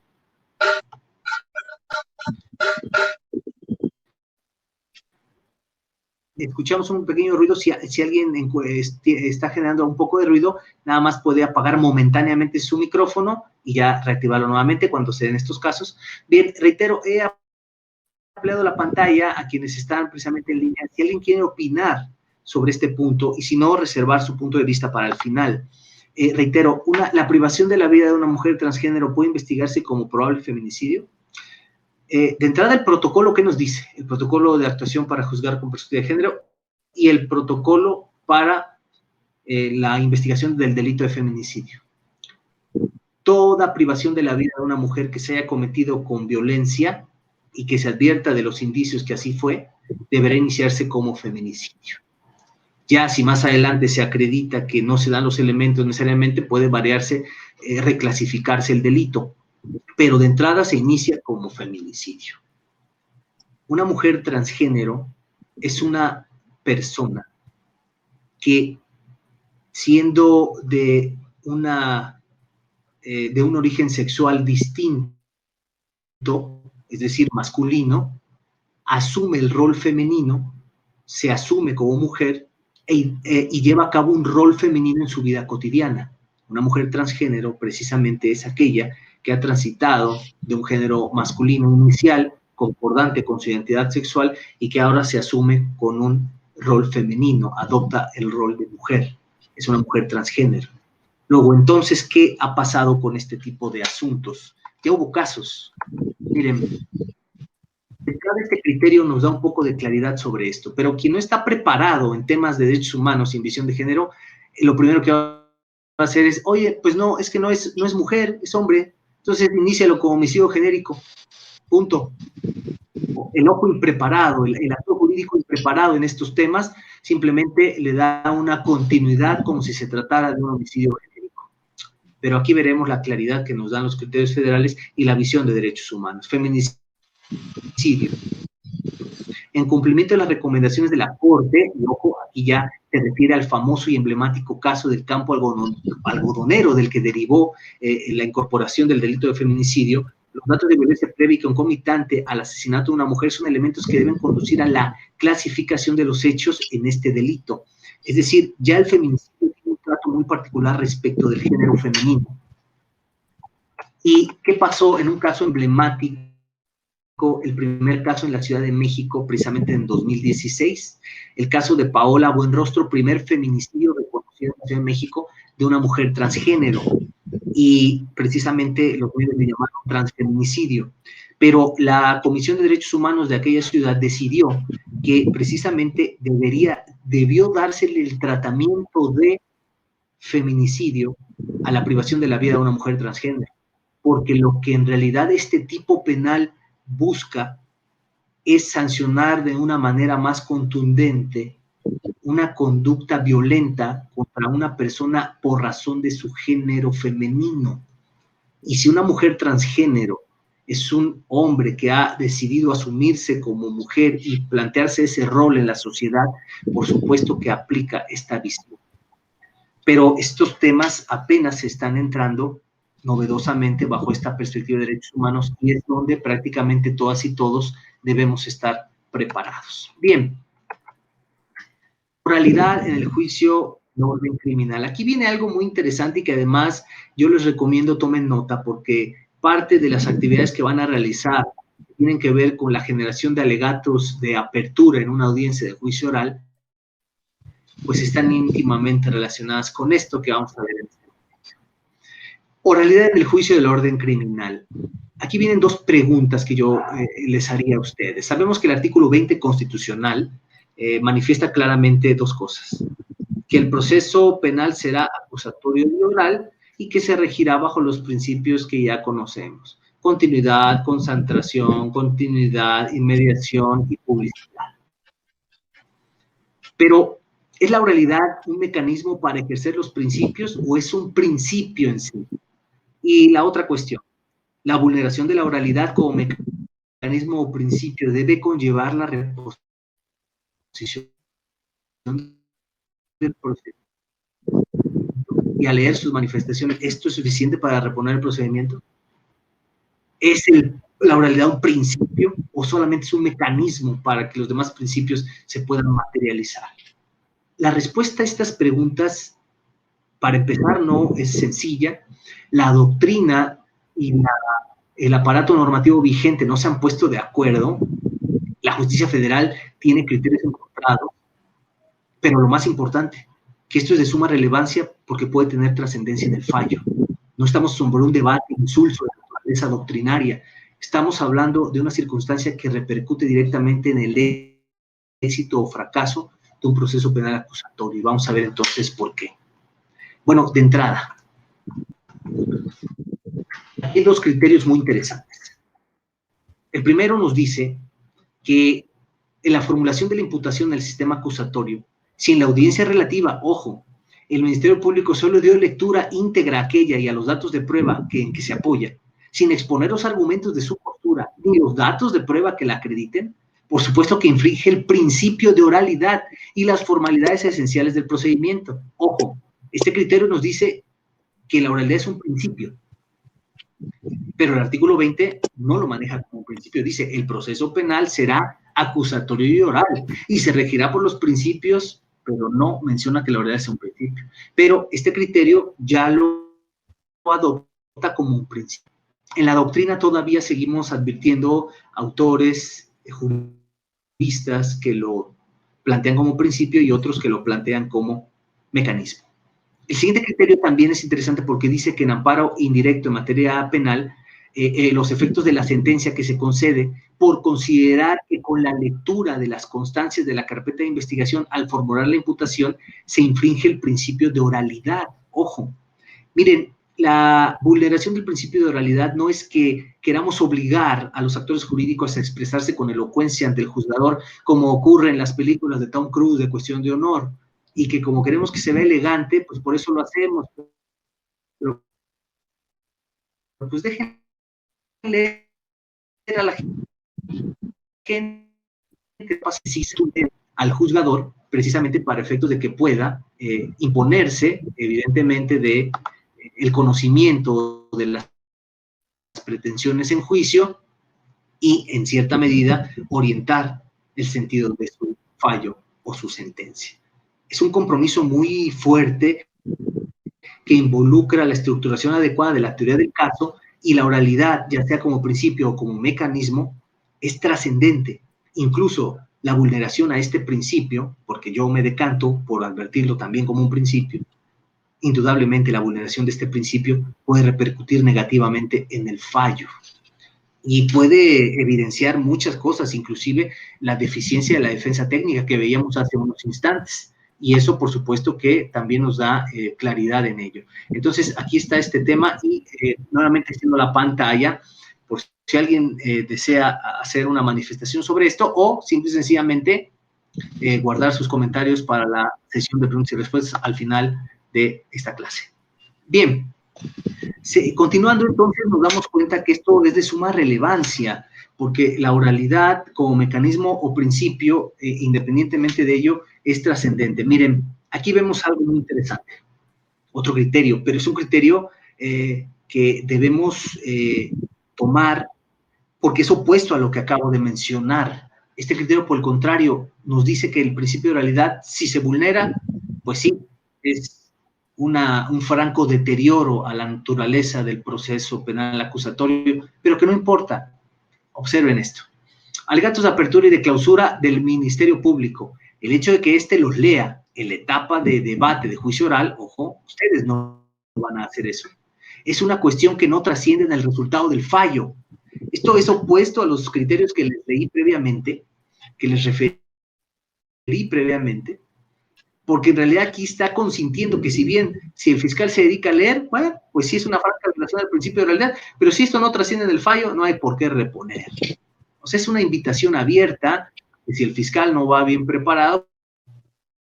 Escuchamos un pequeño ruido. Si alguien está generando un poco de ruido, nada más puede apagar momentáneamente su micrófono y ya reactivarlo nuevamente cuando se den estos casos. Bien, reitero, he ampliado la pantalla a quienes están precisamente en línea. Si alguien quiere opinar sobre este punto, y si no, reservar su punto de vista para el final. Reitero, la privación de la vida de una mujer transgénero puede investigarse como probable feminicidio. De entrada, el protocolo, ¿qué nos dice? El protocolo de actuación para juzgar con perspectiva de género y el protocolo para la investigación del delito de feminicidio. Toda privación de la vida de una mujer que se haya cometido con violencia y que se advierta de los indicios que así fue, deberá iniciarse como feminicidio. Ya si más adelante se acredita que no se dan los elementos necesariamente, puede variarse, reclasificarse el delito, pero de entrada se inicia como feminicidio. Una mujer transgénero es una persona que, siendo de un origen sexual distinto, es decir, masculino, asume el rol femenino, se asume como mujer y lleva a cabo un rol femenino en su vida cotidiana. Una mujer transgénero precisamente es aquella que ha transitado de un género masculino inicial, concordante con su identidad sexual, y que ahora se asume con un rol femenino, adopta el rol de mujer. Es una mujer transgénero. Luego, entonces, ¿qué ha pasado con este tipo de asuntos? Ya hubo casos. Miren, detrás de este criterio nos da un poco de claridad sobre esto, pero quien no está preparado en temas de derechos humanos y en visión de género, lo primero que va a hacer es, oye, pues no, es que no es mujer, es hombre, entonces inícialo como homicidio genérico, punto. El ojo impreparado, el actor jurídico impreparado en estos temas, simplemente le da una continuidad como si se tratara de un homicidio genérico. Pero aquí veremos la claridad que nos dan los criterios federales y la visión de derechos humanos. Feminicidio. En cumplimiento de las recomendaciones de la Corte, y ojo, aquí ya se refiere al famoso y emblemático caso del campo algodonero del que derivó la incorporación del delito de feminicidio, los datos de violencia previa y concomitante al asesinato de una mujer son elementos que deben conducir a la clasificación de los hechos en este delito. Es decir, ya el feminicidio tiene un trato muy particular respecto del género femenino. ¿Y qué pasó en un caso emblemático? El primer caso en la Ciudad de México, precisamente en 2016, el caso de Paola Buenrostro, primer feminicidio reconocido en la Ciudad de México de una mujer transgénero, y precisamente los medios le llamaron transfeminicidio. Pero la Comisión de Derechos Humanos de aquella ciudad decidió que precisamente debió dársele el tratamiento de feminicidio a la privación de la vida de una mujer transgénero, porque lo que en realidad este tipo penal busca es sancionar de una manera más contundente una conducta violenta contra una persona por razón de su género femenino. Y si una mujer transgénero es un hombre que ha decidido asumirse como mujer y plantearse ese rol en la sociedad, por supuesto que aplica esta visión. Pero estos temas apenas se están entrando novedosamente bajo esta perspectiva de derechos humanos, y es donde prácticamente todas y todos debemos estar preparados. Bien, oralidad en el juicio de orden criminal. Aquí viene algo muy interesante y que además yo les recomiendo tomen nota, porque parte de las actividades que van a realizar tienen que ver con la generación de alegatos de apertura en una audiencia de juicio oral, pues están íntimamente relacionadas con esto que vamos a ver en este momento. Oralidad en el juicio del orden criminal. Aquí vienen dos preguntas que yo les haría a ustedes. Sabemos que el artículo 20 constitucional manifiesta claramente dos cosas: que el proceso penal será acusatorio y oral, y que se regirá bajo los principios que ya conocemos: continuidad, concentración, continuidad, inmediación y publicidad. Pero, ¿es la oralidad un mecanismo para ejercer los principios o es un principio en sí? Y la otra cuestión, ¿la vulneración de la oralidad como mecanismo o principio debe conllevar la reposición del procedimiento? Y al leer sus manifestaciones, ¿esto es suficiente para reponer el procedimiento? ¿Es la oralidad un principio o solamente es un mecanismo para que los demás principios se puedan materializar? La respuesta a estas preguntas, para empezar, no es sencilla. La doctrina y el aparato normativo vigente no se han puesto de acuerdo. La justicia federal tiene criterios encontrados, pero lo más importante, que esto es de suma relevancia porque puede tener trascendencia en el fallo. No estamos sobre un debate insulso de naturaleza doctrinaria, estamos hablando de una circunstancia que repercute directamente en el éxito o fracaso de un proceso penal acusatorio. Y vamos a ver entonces por qué. Bueno, de entrada, aquí hay dos criterios muy interesantes. El primero nos dice que en la formulación de la imputación en el sistema acusatorio, si en la audiencia relativa, ojo, el Ministerio Público solo dio lectura íntegra a aquella y a los datos de prueba en que se apoya, sin exponer los argumentos de su postura ni los datos de prueba que la acrediten, por supuesto que infringe el principio de oralidad y las formalidades esenciales del procedimiento. Ojo, este criterio nos dice que la oralidad es un principio, pero el artículo 20 no lo maneja como principio. Dice, el proceso penal será acusatorio y oral y se regirá por los principios pero no menciona que la oralidad sea un principio. Pero este criterio ya lo adopta como un principio. En la doctrina todavía seguimos advirtiendo autores, juristas que lo plantean como principio y otros que lo plantean como mecanismo. El siguiente criterio también es interesante porque dice que en amparo indirecto en materia penal, los efectos de la sentencia que se concede por considerar que con la lectura de las constancias de la carpeta de investigación al formular la imputación se infringe el principio de oralidad. Ojo, miren, la vulneración del principio de oralidad no es que queramos obligar a los actores jurídicos a expresarse con elocuencia ante el juzgador, como ocurre en las películas de Tom Cruise de Cuestión de Honor, y que como queremos que se vea elegante, pues por eso lo hacemos. Pero pues déjenle leer a la gente al juzgador, precisamente para efectos de que pueda imponerse, evidentemente, de el conocimiento de las pretensiones en juicio y, en cierta medida, orientar el sentido de su fallo o su sentencia. Es un compromiso muy fuerte que involucra la estructuración adecuada de la teoría del caso, y la oralidad, ya sea como principio o como mecanismo, es trascendente. Incluso la vulneración a este principio, porque yo me decanto por advertirlo también como un principio, indudablemente la vulneración de este principio puede repercutir negativamente en el fallo y puede evidenciar muchas cosas, inclusive la deficiencia de la defensa técnica que veíamos hace unos instantes. Y eso, por supuesto, que también nos da claridad en ello. Entonces, aquí está este tema y nuevamente haciendo la pantalla, por si alguien desea hacer una manifestación sobre esto o simple y sencillamente guardar sus comentarios para la sesión de preguntas y respuestas al final de esta clase. Bien. Sí, continuando entonces nos damos cuenta que esto es de suma relevancia, porque la oralidad como mecanismo o principio, independientemente de ello, es trascendente. Miren, aquí vemos algo muy interesante, otro criterio, pero es un criterio que debemos tomar porque es opuesto a lo que acabo de mencionar. Este criterio, por el contrario, nos dice que el principio de oralidad, si se vulnera, pues sí, es un franco deterioro a la naturaleza del proceso penal acusatorio, pero que no importa. Observen esto. Alegatos de apertura y de clausura del Ministerio Público. El hecho de que éste los lea en la etapa de debate de juicio oral, ojo, ustedes no van a hacer eso. Es una cuestión que no trasciende en el resultado del fallo. Esto es opuesto a los criterios que les leí previamente, que les referí previamente, porque en realidad aquí está consintiendo que si el fiscal se dedica a leer, bueno, pues sí es una franca violación del principio de realidad, pero si esto no trasciende del fallo, no hay por qué reponer. O sea, es una invitación abierta, que si el fiscal no va bien preparado,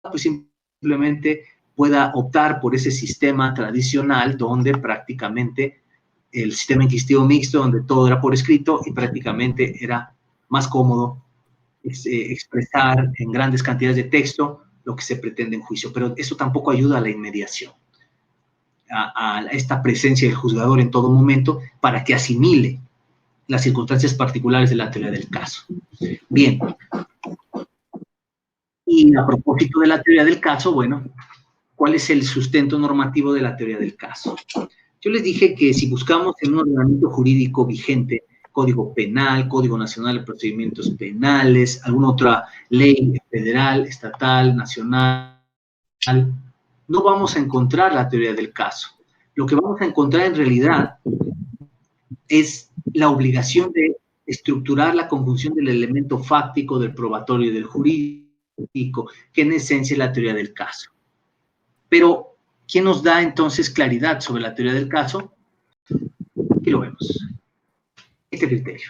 pues simplemente pueda optar por ese sistema tradicional donde prácticamente el sistema inquisitivo mixto, donde todo era por escrito y prácticamente era más cómodo expresar en grandes cantidades de texto lo que se pretende en juicio, pero eso tampoco ayuda a la inmediación, a esta presencia del juzgador en todo momento para que asimile las circunstancias particulares de la teoría del caso. Bien, y a propósito de la teoría del caso, bueno, ¿cuál es el sustento normativo de la teoría del caso? Yo les dije que si buscamos en un ordenamiento jurídico vigente, Código Penal, Código Nacional de Procedimientos Penales, alguna otra ley federal, estatal, nacional, no vamos a encontrar la teoría del caso. Lo que vamos a encontrar en realidad es la obligación de estructurar la conjunción del elemento fáctico, del probatorio y del jurídico, que en esencia es la teoría del caso. Pero, ¿quién nos da entonces claridad sobre la teoría del caso? Aquí lo vemos. Este criterio.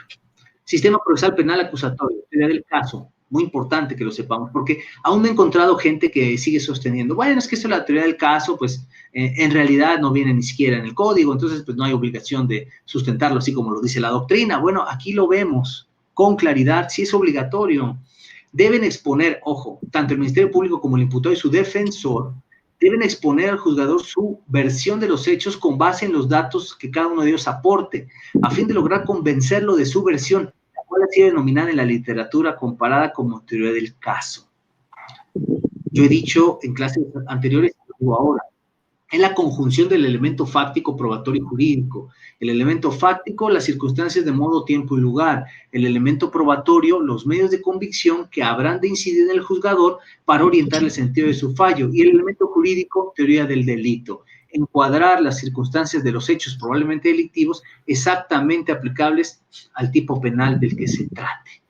Sistema procesal penal acusatorio, teoría del caso. Muy importante que lo sepamos, porque aún me he encontrado gente que sigue sosteniendo, bueno, es que esto es la teoría del caso, pues en realidad no viene ni siquiera en el código, entonces pues no hay obligación de sustentarlo así como lo dice la doctrina. Bueno, aquí lo vemos con claridad, sí es obligatorio. Deben exponer, ojo, tanto el Ministerio Público como el imputado y su defensor, deben exponer al juzgador su versión de los hechos con base en los datos que cada uno de ellos aporte, a fin de lograr convencerlo de su versión, la cual ha sido denominada en la literatura comparada como teoría del caso. Yo he dicho en clases anteriores y lo digo ahora, es la conjunción del elemento fáctico, probatorio y jurídico. El elemento fáctico, las circunstancias de modo, tiempo y lugar. El elemento probatorio, los medios de convicción que habrán de incidir en el juzgador para orientar el sentido de su fallo. Y el elemento jurídico, teoría del delito. Encuadrar las circunstancias de los hechos probablemente delictivos exactamente aplicables al tipo penal del que se trate.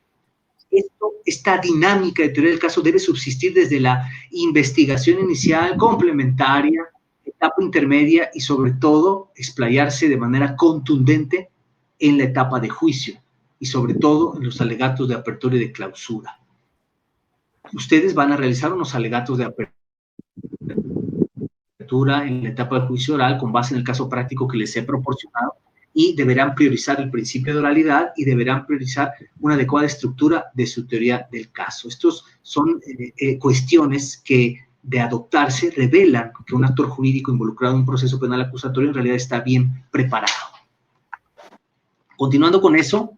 Esta dinámica de teoría del caso debe subsistir desde la investigación inicial, complementaria, etapa intermedia y sobre todo explayarse de manera contundente en la etapa de juicio y sobre todo en los alegatos de apertura y de clausura. Ustedes van a realizar unos alegatos de apertura en la etapa de juicio oral con base en el caso práctico que les he proporcionado y deberán priorizar el principio de oralidad y deberán priorizar una adecuada estructura de su teoría del caso. Estos son cuestiones que, de adoptarse, revelan que un actor jurídico involucrado en un proceso penal acusatorio en realidad está bien preparado. Continuando con eso,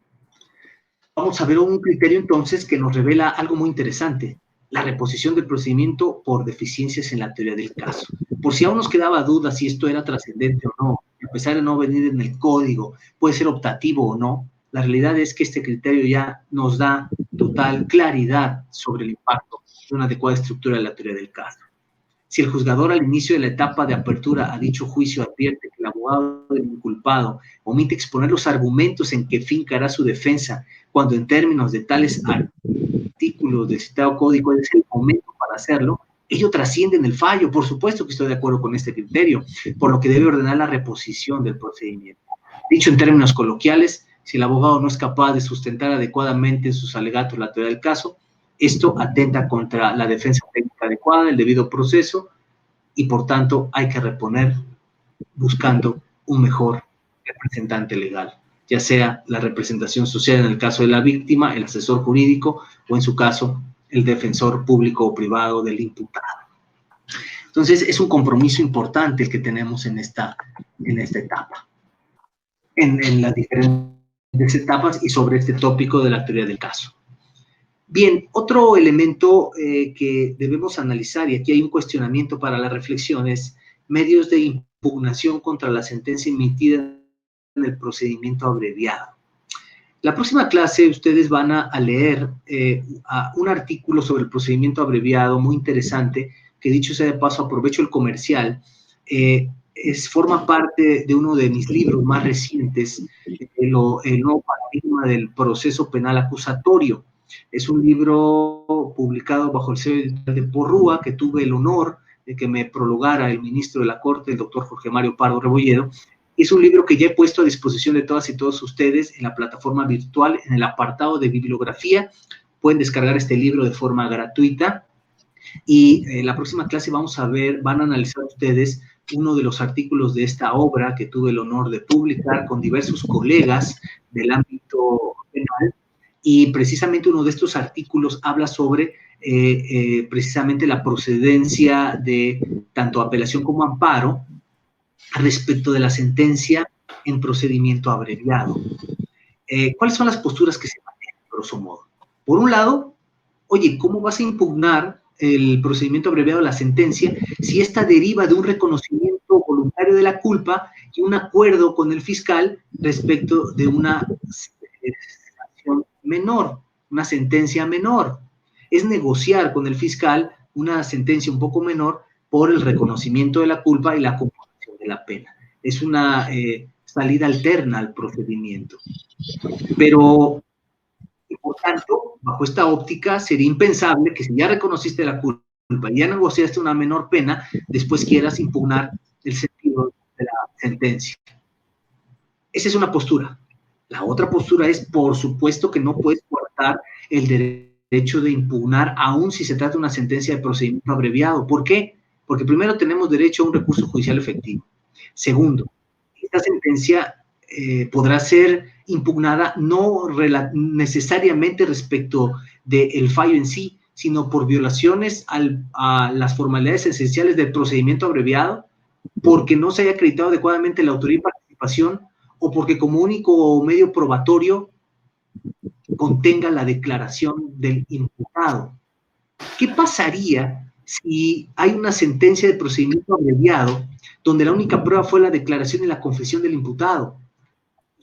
vamos a ver un criterio entonces que nos revela algo muy interesante: la reposición del procedimiento por deficiencias en la teoría del caso. Por si aún nos quedaba duda si esto era trascendente o no, a pesar de no venir en el código, puede ser optativo o no, la realidad es que este criterio ya nos da total claridad sobre el impacto de una adecuada estructura de la teoría del caso. Si el juzgador al inicio de la etapa de apertura a dicho juicio advierte que el abogado del inculpado omite exponer los argumentos en que fincará su defensa, cuando en términos de tales artículos del citado código es el momento para hacerlo, ello trasciende en el fallo. Por supuesto que estoy de acuerdo con este criterio, por lo que debe ordenar la reposición del procedimiento. Dicho en términos coloquiales, si el abogado no es capaz de sustentar adecuadamente en sus alegatos la teoría del caso, esto atenta contra la defensa técnica adecuada, el debido proceso, y por tanto hay que reponer buscando un mejor representante legal, ya sea la representación social en el caso de la víctima, el asesor jurídico o en su caso el defensor público o privado del imputado. Entonces es un compromiso importante el que tenemos en esta etapa, en las diferentes etapas y sobre este tópico de la teoría del caso. Bien, otro elemento que debemos analizar, y aquí hay un cuestionamiento para la reflexión, es medios de impugnación contra la sentencia emitida en el procedimiento abreviado. La próxima clase ustedes van a leer un artículo sobre el procedimiento abreviado muy interesante, que dicho sea de paso aprovecho el comercial, forma parte de uno de mis libros más recientes, el nuevo paradigma del proceso penal acusatorio. Es un libro publicado bajo el sello de Porrúa, que tuve el honor de que me prologara el ministro de la Corte, el doctor Jorge Mario Pardo Rebolledo. Es un libro que ya he puesto a disposición de todas y todos ustedes en la plataforma virtual, en el apartado de bibliografía. Pueden descargar este libro de forma gratuita. Y en la próxima clase van a analizar ustedes uno de los artículos de esta obra que tuve el honor de publicar con diversos colegas del ámbito penal. Y precisamente uno de estos artículos habla sobre precisamente la procedencia de tanto apelación como amparo respecto de la sentencia en procedimiento abreviado. ¿Cuáles son las posturas que se manejan, grosso modo? Por un lado, oye, ¿cómo vas a impugnar el procedimiento abreviado de la sentencia si esta deriva de un reconocimiento voluntario de la culpa y un acuerdo con el fiscal respecto de una sanción menor, una sentencia menor? Es negociar con el fiscal una sentencia un poco menor por el reconocimiento de la culpa y la composición de la pena. Es una salida alterna al procedimiento. Pero, por tanto, bajo esta óptica, sería impensable que si ya reconociste la culpa y ya negociaste una menor pena, después quieras impugnar el sentido de la sentencia. Esa es una postura. La otra postura es, por supuesto, que no puedes coartar el derecho de impugnar, aun si se trata de una sentencia de procedimiento abreviado. ¿Por qué? Porque primero tenemos derecho a un recurso judicial efectivo. Segundo, esta sentencia podrá ser impugnada no necesariamente respecto del fallo en sí, sino por violaciones a las formalidades esenciales del procedimiento abreviado, porque no se haya acreditado adecuadamente la autoría y participación, o porque como único medio probatorio contenga la declaración del imputado. ¿Qué pasaría si hay una sentencia de procedimiento abreviado donde la única prueba fue la declaración y la confesión del imputado,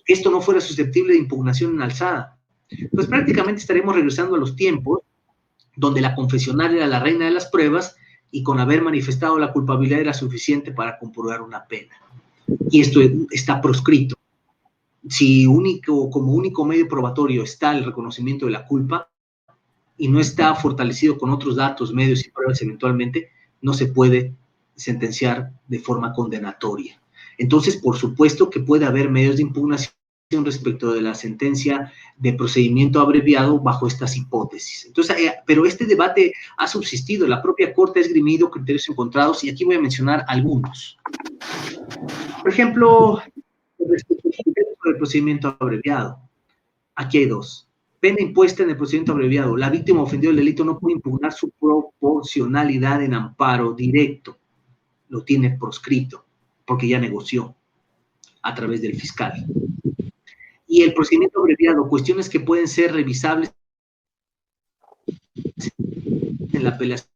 que esto no fuera susceptible de impugnación en alzada, pues prácticamente estaremos regresando a los tiempos donde la confesional era la reina de las pruebas y con haber manifestado la culpabilidad era suficiente para comprobar una pena. Y esto está proscrito. Si como único medio probatorio está el reconocimiento de la culpa y no está fortalecido con otros datos, medios y pruebas eventualmente, no se puede sentenciar de forma condenatoria. Entonces, por supuesto que puede haber medios de impugnación respecto de la sentencia de procedimiento abreviado bajo estas hipótesis. Entonces, pero este debate ha subsistido, la propia Corte ha esgrimido criterios encontrados y aquí voy a mencionar algunos. Por ejemplo, respecto al procedimiento abreviado, aquí hay dos. Pena impuesta en el procedimiento abreviado. La víctima ofendió el delito no puede impugnar su proporcionalidad en amparo directo. Lo tiene proscrito porque ya negoció a través del fiscal. Y el procedimiento abreviado, cuestiones que pueden ser revisables en la apelación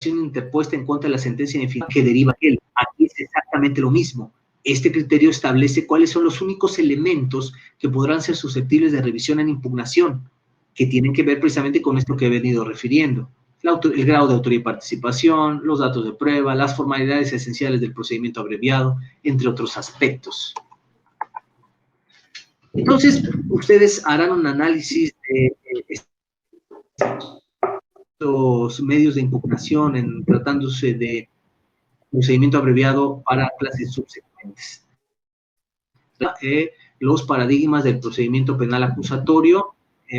interpuesta en contra de la sentencia definitiva que deriva de él. Aquí es exactamente lo mismo. Este criterio establece cuáles son los únicos elementos que podrán ser susceptibles de revisión en impugnación, que tienen que ver precisamente con esto que he venido refiriendo. El grado de autoría y participación, los datos de prueba, las formalidades esenciales del procedimiento abreviado, entre otros aspectos. Entonces, ustedes harán un análisis de estos medios de impugnación tratándose de procedimiento abreviado para clases subsecuentes. Los paradigmas del procedimiento penal acusatorio,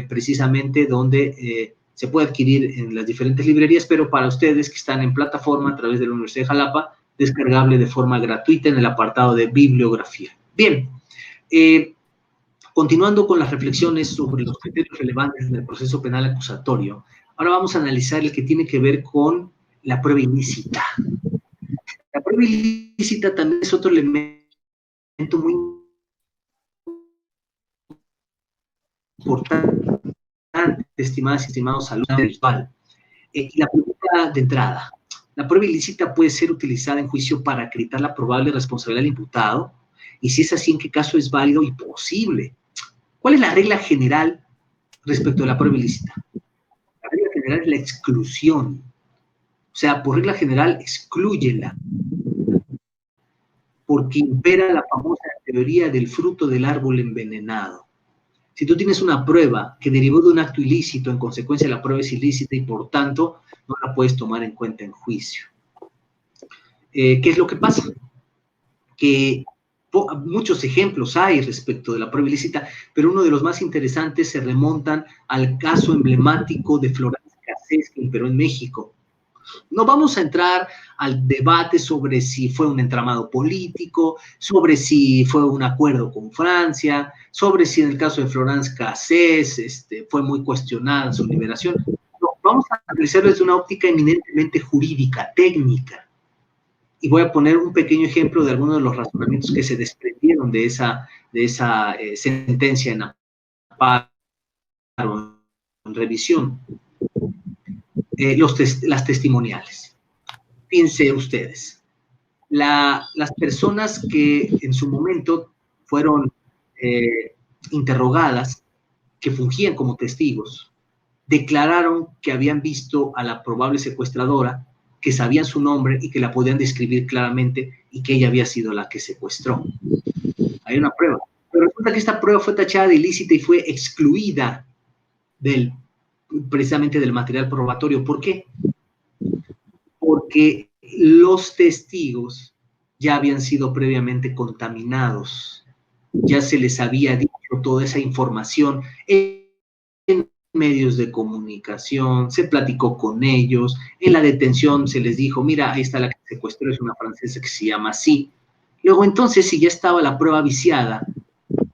precisamente donde se puede adquirir en las diferentes librerías, pero para ustedes que están en plataforma a través de la Universidad de Jalapa, descargable de forma gratuita en el apartado de bibliografía. Bien, continuando con las reflexiones sobre los criterios relevantes del proceso penal acusatorio, ahora vamos a analizar el que tiene que ver con la prueba ilícita. La prueba ilícita también es otro elemento muy importante, estimadas y estimados alumnos. Y la pregunta de entrada, ¿la prueba ilícita puede ser utilizada en juicio para acreditar la probable responsabilidad del imputado? Y si es así, ¿en qué caso es válido y posible? ¿Cuál es la regla general respecto a la prueba ilícita? La regla general es la exclusión. O sea, por regla general, exclúyela. Porque impera la famosa teoría del fruto del árbol envenenado. Si tú tienes una prueba que derivó de un acto ilícito, en consecuencia la prueba es ilícita y por tanto no la puedes tomar en cuenta en juicio. ¿Qué es lo que pasa? Que muchos ejemplos hay respecto de la prueba ilícita, pero uno de los más interesantes se remontan al caso emblemático de Florence Cassés que imperó en México. No vamos a entrar al debate sobre si fue un entramado político, sobre si fue un acuerdo con Francia, sobre si en el caso de Florence Cassés fue muy cuestionada su liberación. No, vamos a analizarlo desde una óptica eminentemente jurídica, técnica. Y voy a poner un pequeño ejemplo de algunos de los razonamientos que se desprendieron de esa sentencia en amparo, en revisión. Las testimoniales. Fíjense ustedes, las personas que en su momento fueron interrogadas, que fungían como testigos, declararon que habían visto a la probable secuestradora, que sabían su nombre y que la podían describir claramente y que ella había sido la que secuestró. Hay una prueba. Pero resulta que esta prueba fue tachada de ilícita y fue excluida precisamente del material probatorio. ¿Por qué? Porque los testigos ya habían sido previamente contaminados, ya se les había dicho toda esa información en medios de comunicación, se platicó con ellos, en la detención se les dijo, mira, ahí está la que secuestró, es una francesa que se llama así. Luego entonces, si ya estaba la prueba viciada,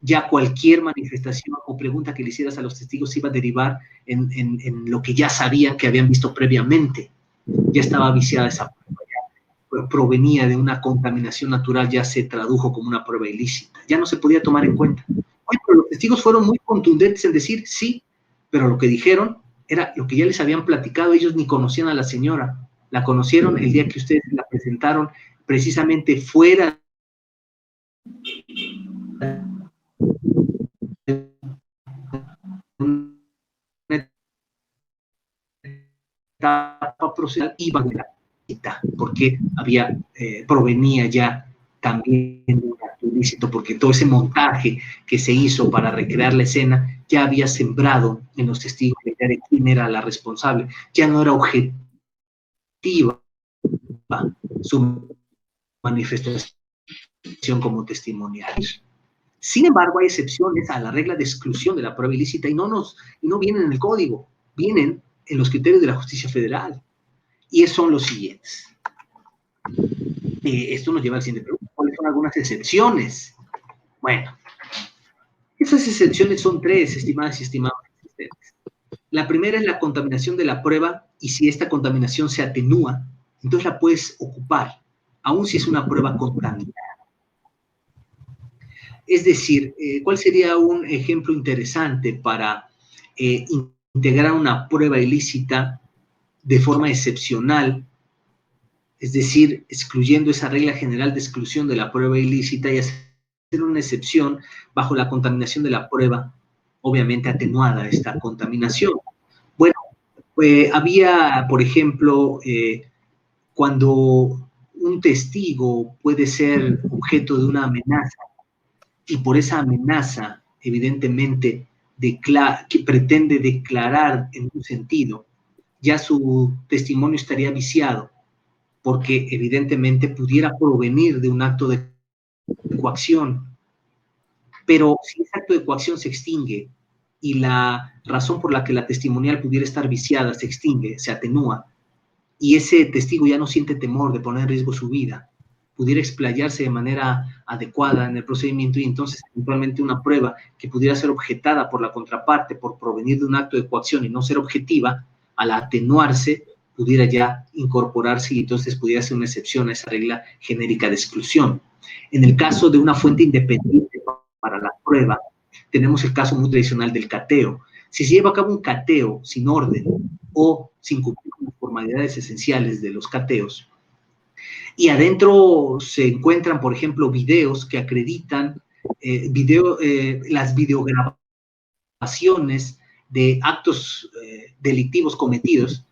ya cualquier manifestación o pregunta que le hicieras a los testigos iba a derivar en lo que ya sabían que habían visto previamente. Ya estaba viciada esa prueba, ya provenía de una contaminación natural, ya se tradujo como una prueba ilícita, ya no se podía tomar en cuenta. Oye, pero los testigos fueron muy contundentes en decir sí, pero lo que dijeron era lo que ya les habían platicado, ellos ni conocían a la señora, La conocieron el día que ustedes la presentaron, precisamente fuera de una etapa procesal y porque provenía ya también de un acto ilícito, porque todo ese montaje que se hizo para recrear la escena ya había sembrado en los testigos de quién era la responsable, ya no era objetiva su manifestación como testimoniales. Sin embargo, hay excepciones a la regla de exclusión de la prueba ilícita y no vienen en el código, vienen en los criterios de la justicia federal. Y son los siguientes. Esto nos lleva al siguiente pregunta. ¿Cuáles son algunas excepciones? Bueno, esas excepciones son tres, estimadas y estimados asistentes. La primera es la contaminación de la prueba, y si esta contaminación se atenúa, entonces la puedes ocupar, aun si es una prueba contaminada. Es decir, ¿cuál sería un ejemplo interesante para integrar una prueba ilícita de forma excepcional? Es decir, excluyendo esa regla general de exclusión de la prueba ilícita y hacer una excepción bajo la contaminación de la prueba, obviamente atenuada esta contaminación. Bueno, había, por ejemplo, cuando un testigo puede ser objeto de una amenaza y por esa amenaza, evidentemente, que pretende declarar en un sentido, ya su testimonio estaría viciado, porque evidentemente pudiera provenir de un acto de coacción. Pero si ese acto de coacción se extingue y la razón por la que la testimonial pudiera estar viciada se extingue, se atenúa, y ese testigo ya no siente temor de poner en riesgo su vida, pudiera explayarse de manera adecuada en el procedimiento, y entonces eventualmente una prueba que pudiera ser objetada por la contraparte por provenir de un acto de coacción y no ser objetiva, al atenuarse, pudiera ya incorporarse y entonces pudiera ser una excepción a esa regla genérica de exclusión. En el caso de una fuente independiente para la prueba, tenemos el caso muy tradicional del cateo. Si se lleva a cabo un cateo sin orden o sin cumplir con las formalidades esenciales de los cateos, y adentro se encuentran, por ejemplo, videos que acreditan las videograbaciones de actos delictivos cometidos,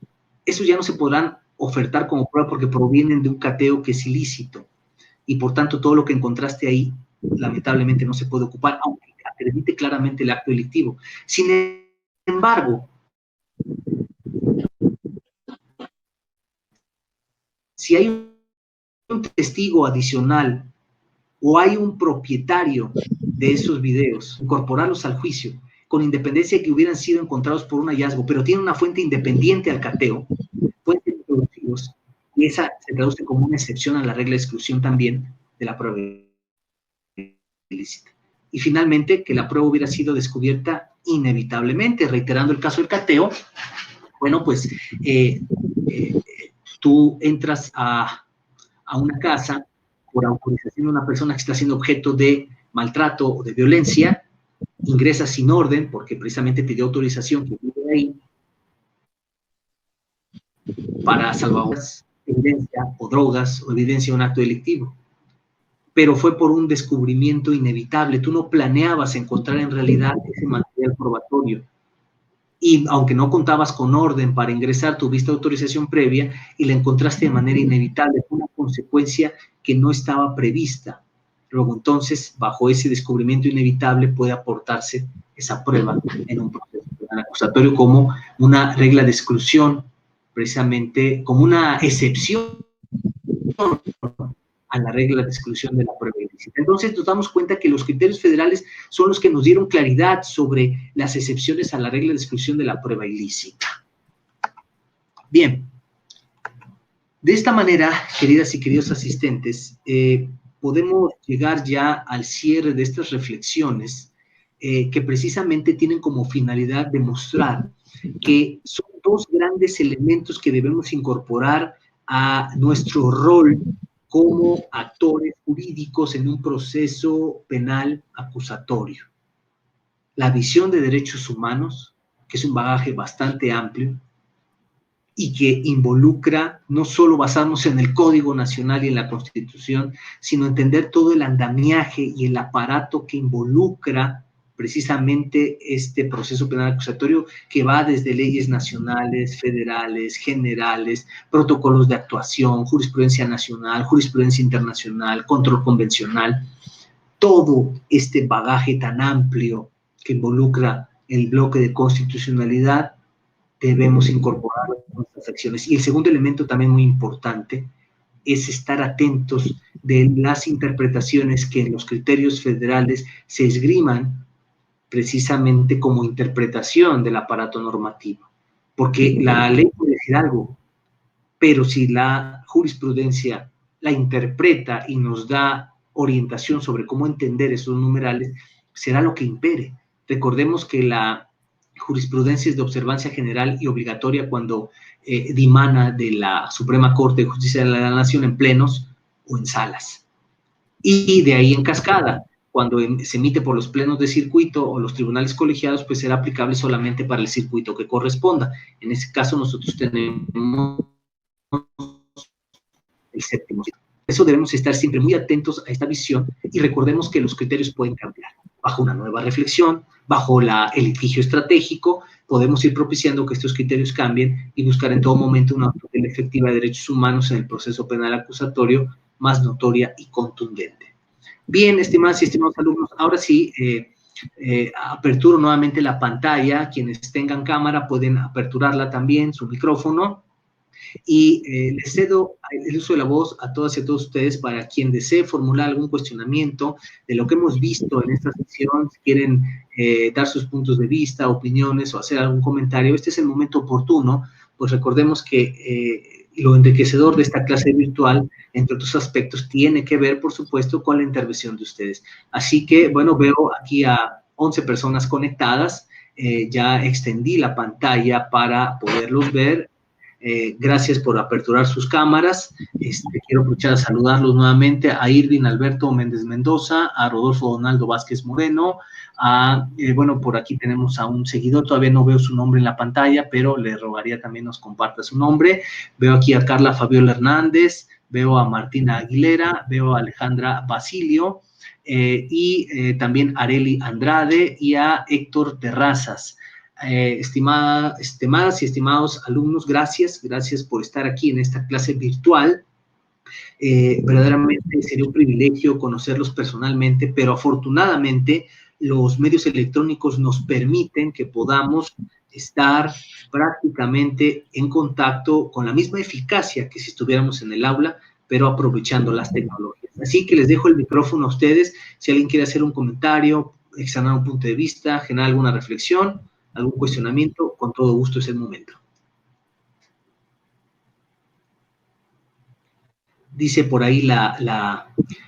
esos ya no se podrán ofertar como prueba porque provienen de un cateo que es ilícito, y por tanto todo lo que encontraste ahí lamentablemente no se puede ocupar, aunque acredite claramente el acto delictivo. Sin embargo, si hay un testigo adicional o hay un propietario de esos videos, incorporarlos al juicio, con independencia de que hubieran sido encontrados por un hallazgo, pero tiene una fuente independiente al cateo, pueden ser introducidos, y esa se traduce como una excepción a la regla de exclusión también de la prueba ilícita. Y finalmente, que la prueba hubiera sido descubierta inevitablemente, reiterando el caso del cateo. Bueno, pues tú entras a una casa por autorización de una persona que está siendo objeto de maltrato o de violencia, ingresa sin orden, porque precisamente pidió autorización que vive ahí, para salvaguardar evidencia o drogas o evidencia de un acto delictivo. Pero fue por un descubrimiento inevitable. Tú no planeabas encontrar en realidad ese material probatorio. Y aunque no contabas con orden para ingresar, tuviste autorización previa y la encontraste de manera inevitable. Fue una consecuencia que no estaba prevista. Luego, entonces, bajo ese descubrimiento inevitable puede aportarse esa prueba en un proceso penal acusatorio como una regla de exclusión, precisamente como una excepción a la regla de exclusión de la prueba ilícita. Entonces nos damos cuenta que los criterios federales son los que nos dieron claridad sobre las excepciones a la regla de exclusión de la prueba ilícita. Bien, de esta manera, queridas y queridos asistentes, podemos llegar ya al cierre de estas reflexiones que precisamente tienen como finalidad demostrar que son dos grandes elementos que debemos incorporar a nuestro rol como actores jurídicos en un proceso penal acusatorio. La visión de derechos humanos, que es un bagaje bastante amplio, y que involucra no solo basarnos en el Código Nacional y en la Constitución, sino entender todo el andamiaje y el aparato que involucra precisamente este proceso penal acusatorio, que va desde leyes nacionales, federales, generales, protocolos de actuación, jurisprudencia nacional, jurisprudencia internacional, control convencional, todo este bagaje tan amplio que involucra el bloque de constitucionalidad debemos incorporar en nuestras acciones. Y el segundo elemento también muy importante es estar atentos de las interpretaciones que en los criterios federales se esgriman precisamente como interpretación del aparato normativo. Porque la ley puede decir algo, pero si la jurisprudencia la interpreta y nos da orientación sobre cómo entender esos numerales, será lo que impere. Recordemos que la jurisprudencia es de observancia general y obligatoria cuando dimana de la Suprema Corte de Justicia de la Nación en plenos o en salas. Y de ahí en cascada, cuando se emite por los plenos de circuito o los tribunales colegiados, pues será aplicable solamente para el circuito que corresponda. En ese caso nosotros tenemos el séptimo. Por eso debemos estar siempre muy atentos a esta visión y recordemos que los criterios pueden cambiar. Bajo una nueva reflexión, bajo el litigio estratégico, podemos ir propiciando que estos criterios cambien y buscar en todo momento una tutela efectiva de derechos humanos en el proceso penal acusatorio más notoria y contundente. Bien, estimadas y estimados alumnos, ahora sí, aperturo nuevamente la pantalla. Quienes tengan cámara pueden aperturarla también, su micrófono. Y les cedo el uso de la voz a todas y a todos ustedes para quien desee formular algún cuestionamiento de lo que hemos visto en esta sesión, si quieren dar sus puntos de vista, opiniones o hacer algún comentario. Este es el momento oportuno, pues recordemos que lo enriquecedor de esta clase virtual, entre otros aspectos, tiene que ver, por supuesto, con la intervención de ustedes. Así que, bueno, veo aquí a 11 personas conectadas. Ya extendí la pantalla para poderlos ver. Gracias por aperturar sus cámaras. Quiero aprovechar a saludarlos nuevamente a Irving Alberto Méndez Mendoza, a Rodolfo Donaldo Vázquez Moreno, bueno, por aquí tenemos a un seguidor, todavía no veo su nombre en la pantalla, pero le rogaría también nos comparta su nombre. Veo aquí a Carla Fabiola Hernández, veo a Martina Aguilera, veo a Alejandra Basilio, y también a Areli Andrade y a Héctor Terrazas. Estimadas y estimados alumnos, gracias por estar aquí en esta clase virtual. Verdaderamente sería un privilegio conocerlos personalmente, pero afortunadamente los medios electrónicos nos permiten que podamos estar prácticamente en contacto con la misma eficacia que si estuviéramos en el aula, pero aprovechando las tecnologías. Así que les dejo el micrófono a ustedes. Si alguien quiere hacer un comentario, externar un punto de vista, generar alguna reflexión, algún cuestionamiento, con todo gusto es el momento. Dice por ahí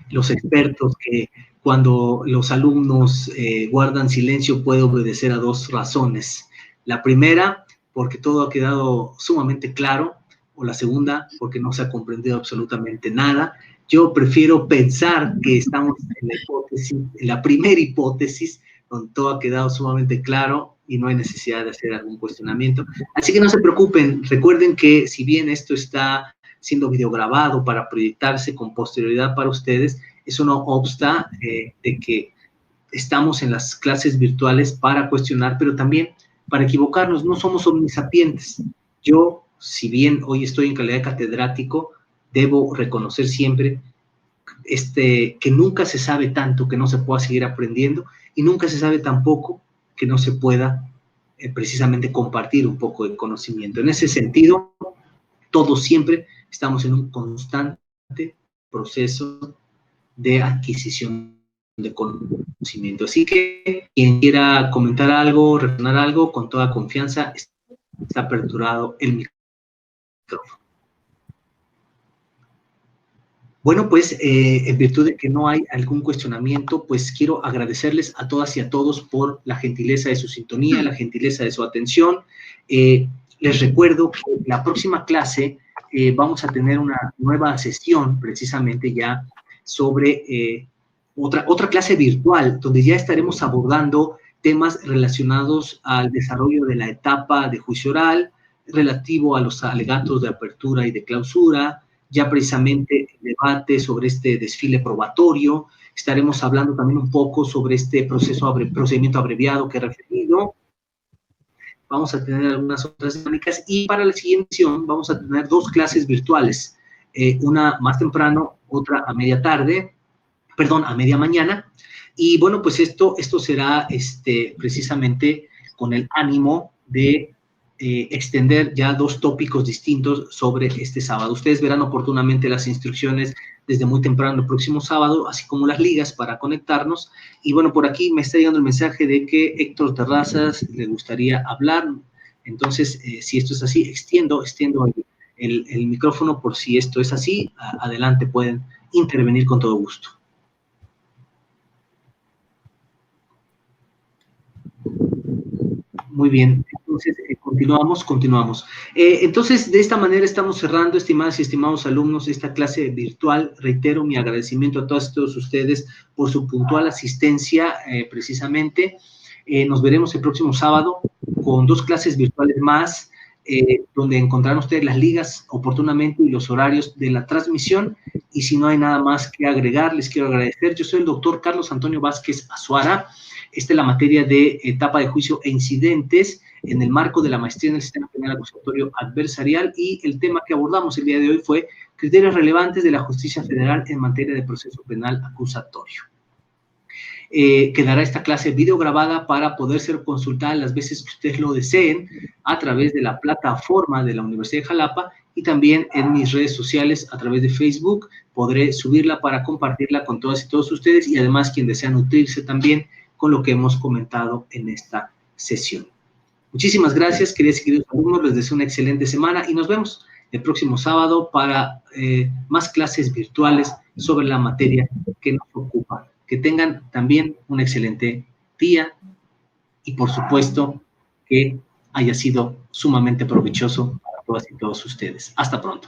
los expertos que cuando los alumnos guardan silencio puede obedecer a dos razones. La primera, porque todo ha quedado sumamente claro, o la segunda, porque no se ha comprendido absolutamente nada. Yo prefiero pensar que estamos en la hipótesis, en la primera hipótesis, donde todo ha quedado sumamente claro y no hay necesidad de hacer algún cuestionamiento. Así que no se preocupen, recuerden que si bien esto está siendo videograbado para proyectarse con posterioridad para ustedes, eso no obsta de que estamos en las clases virtuales para cuestionar, pero también para equivocarnos. No somos omnisapientes. Yo, si bien hoy estoy en calidad de catedrático, debo reconocer siempre que nunca se sabe tanto que no se pueda seguir aprendiendo y nunca se sabe tampoco que no se pueda precisamente compartir un poco de conocimiento. En ese sentido, todos siempre estamos en un constante proceso de adquisición de conocimiento. Así que quien quiera comentar algo, reflexionar algo, con toda confianza, está aperturado el micrófono. Bueno, pues en virtud de que no hay algún cuestionamiento, pues quiero agradecerles a todas y a todos por la gentileza de su sintonía, la gentileza de su atención. Les recuerdo que la próxima clase vamos a tener una nueva sesión, precisamente ya sobre otra clase virtual, donde ya estaremos abordando temas relacionados al desarrollo de la etapa de juicio oral, relativo a los alegatos de apertura y de clausura, ya precisamente el debate sobre este desfile probatorio. Estaremos hablando también un poco sobre este procedimiento abreviado que he referido. Vamos a tener algunas otras dinámicas y para la siguiente sesión vamos a tener 2 clases virtuales, una más temprano, otra a media tarde, perdón, a media mañana. Y bueno, pues esto será precisamente con el ánimo de extender ya 2 tópicos distintos sobre este sábado. Ustedes verán oportunamente las instrucciones desde muy temprano el próximo sábado, así como las ligas para conectarnos. Y bueno, por aquí me está llegando el mensaje de que Héctor Terrazas le gustaría hablar. Entonces, si esto es así, extiendo el micrófono por si esto es así. Adelante, pueden intervenir con todo gusto. Muy bien, entonces continuamos. Entonces, de esta manera estamos cerrando, estimadas y estimados alumnos, esta clase virtual. Reitero mi agradecimiento a todos ustedes por su puntual asistencia, precisamente. Nos veremos el próximo sábado con 2 clases virtuales más, donde encontrarán ustedes las ligas oportunamente y los horarios de la transmisión. Y si no hay nada más que agregar, les quiero agradecer. Yo soy el doctor Carlos Antonio Vázquez Azuara. Esta es la materia de etapa de juicio e incidentes en el marco de la maestría en el sistema penal acusatorio adversarial, y el tema que abordamos el día de hoy fue criterios relevantes de la justicia federal en materia de proceso penal acusatorio. Quedará esta clase videograbada para poder ser consultada las veces que ustedes lo deseen a través de la plataforma de la Universidad de Jalapa, y también en mis redes sociales a través de Facebook. Podré subirla para compartirla con todas y todos ustedes, y además quien desea nutrirse también con lo que hemos comentado en esta sesión. Muchísimas gracias, queridos y queridos alumnos, les deseo una excelente semana y nos vemos el próximo sábado para más clases virtuales sobre la materia que nos ocupa. Que tengan también un excelente día y, por supuesto, que haya sido sumamente provechoso para todas y todos ustedes. Hasta pronto.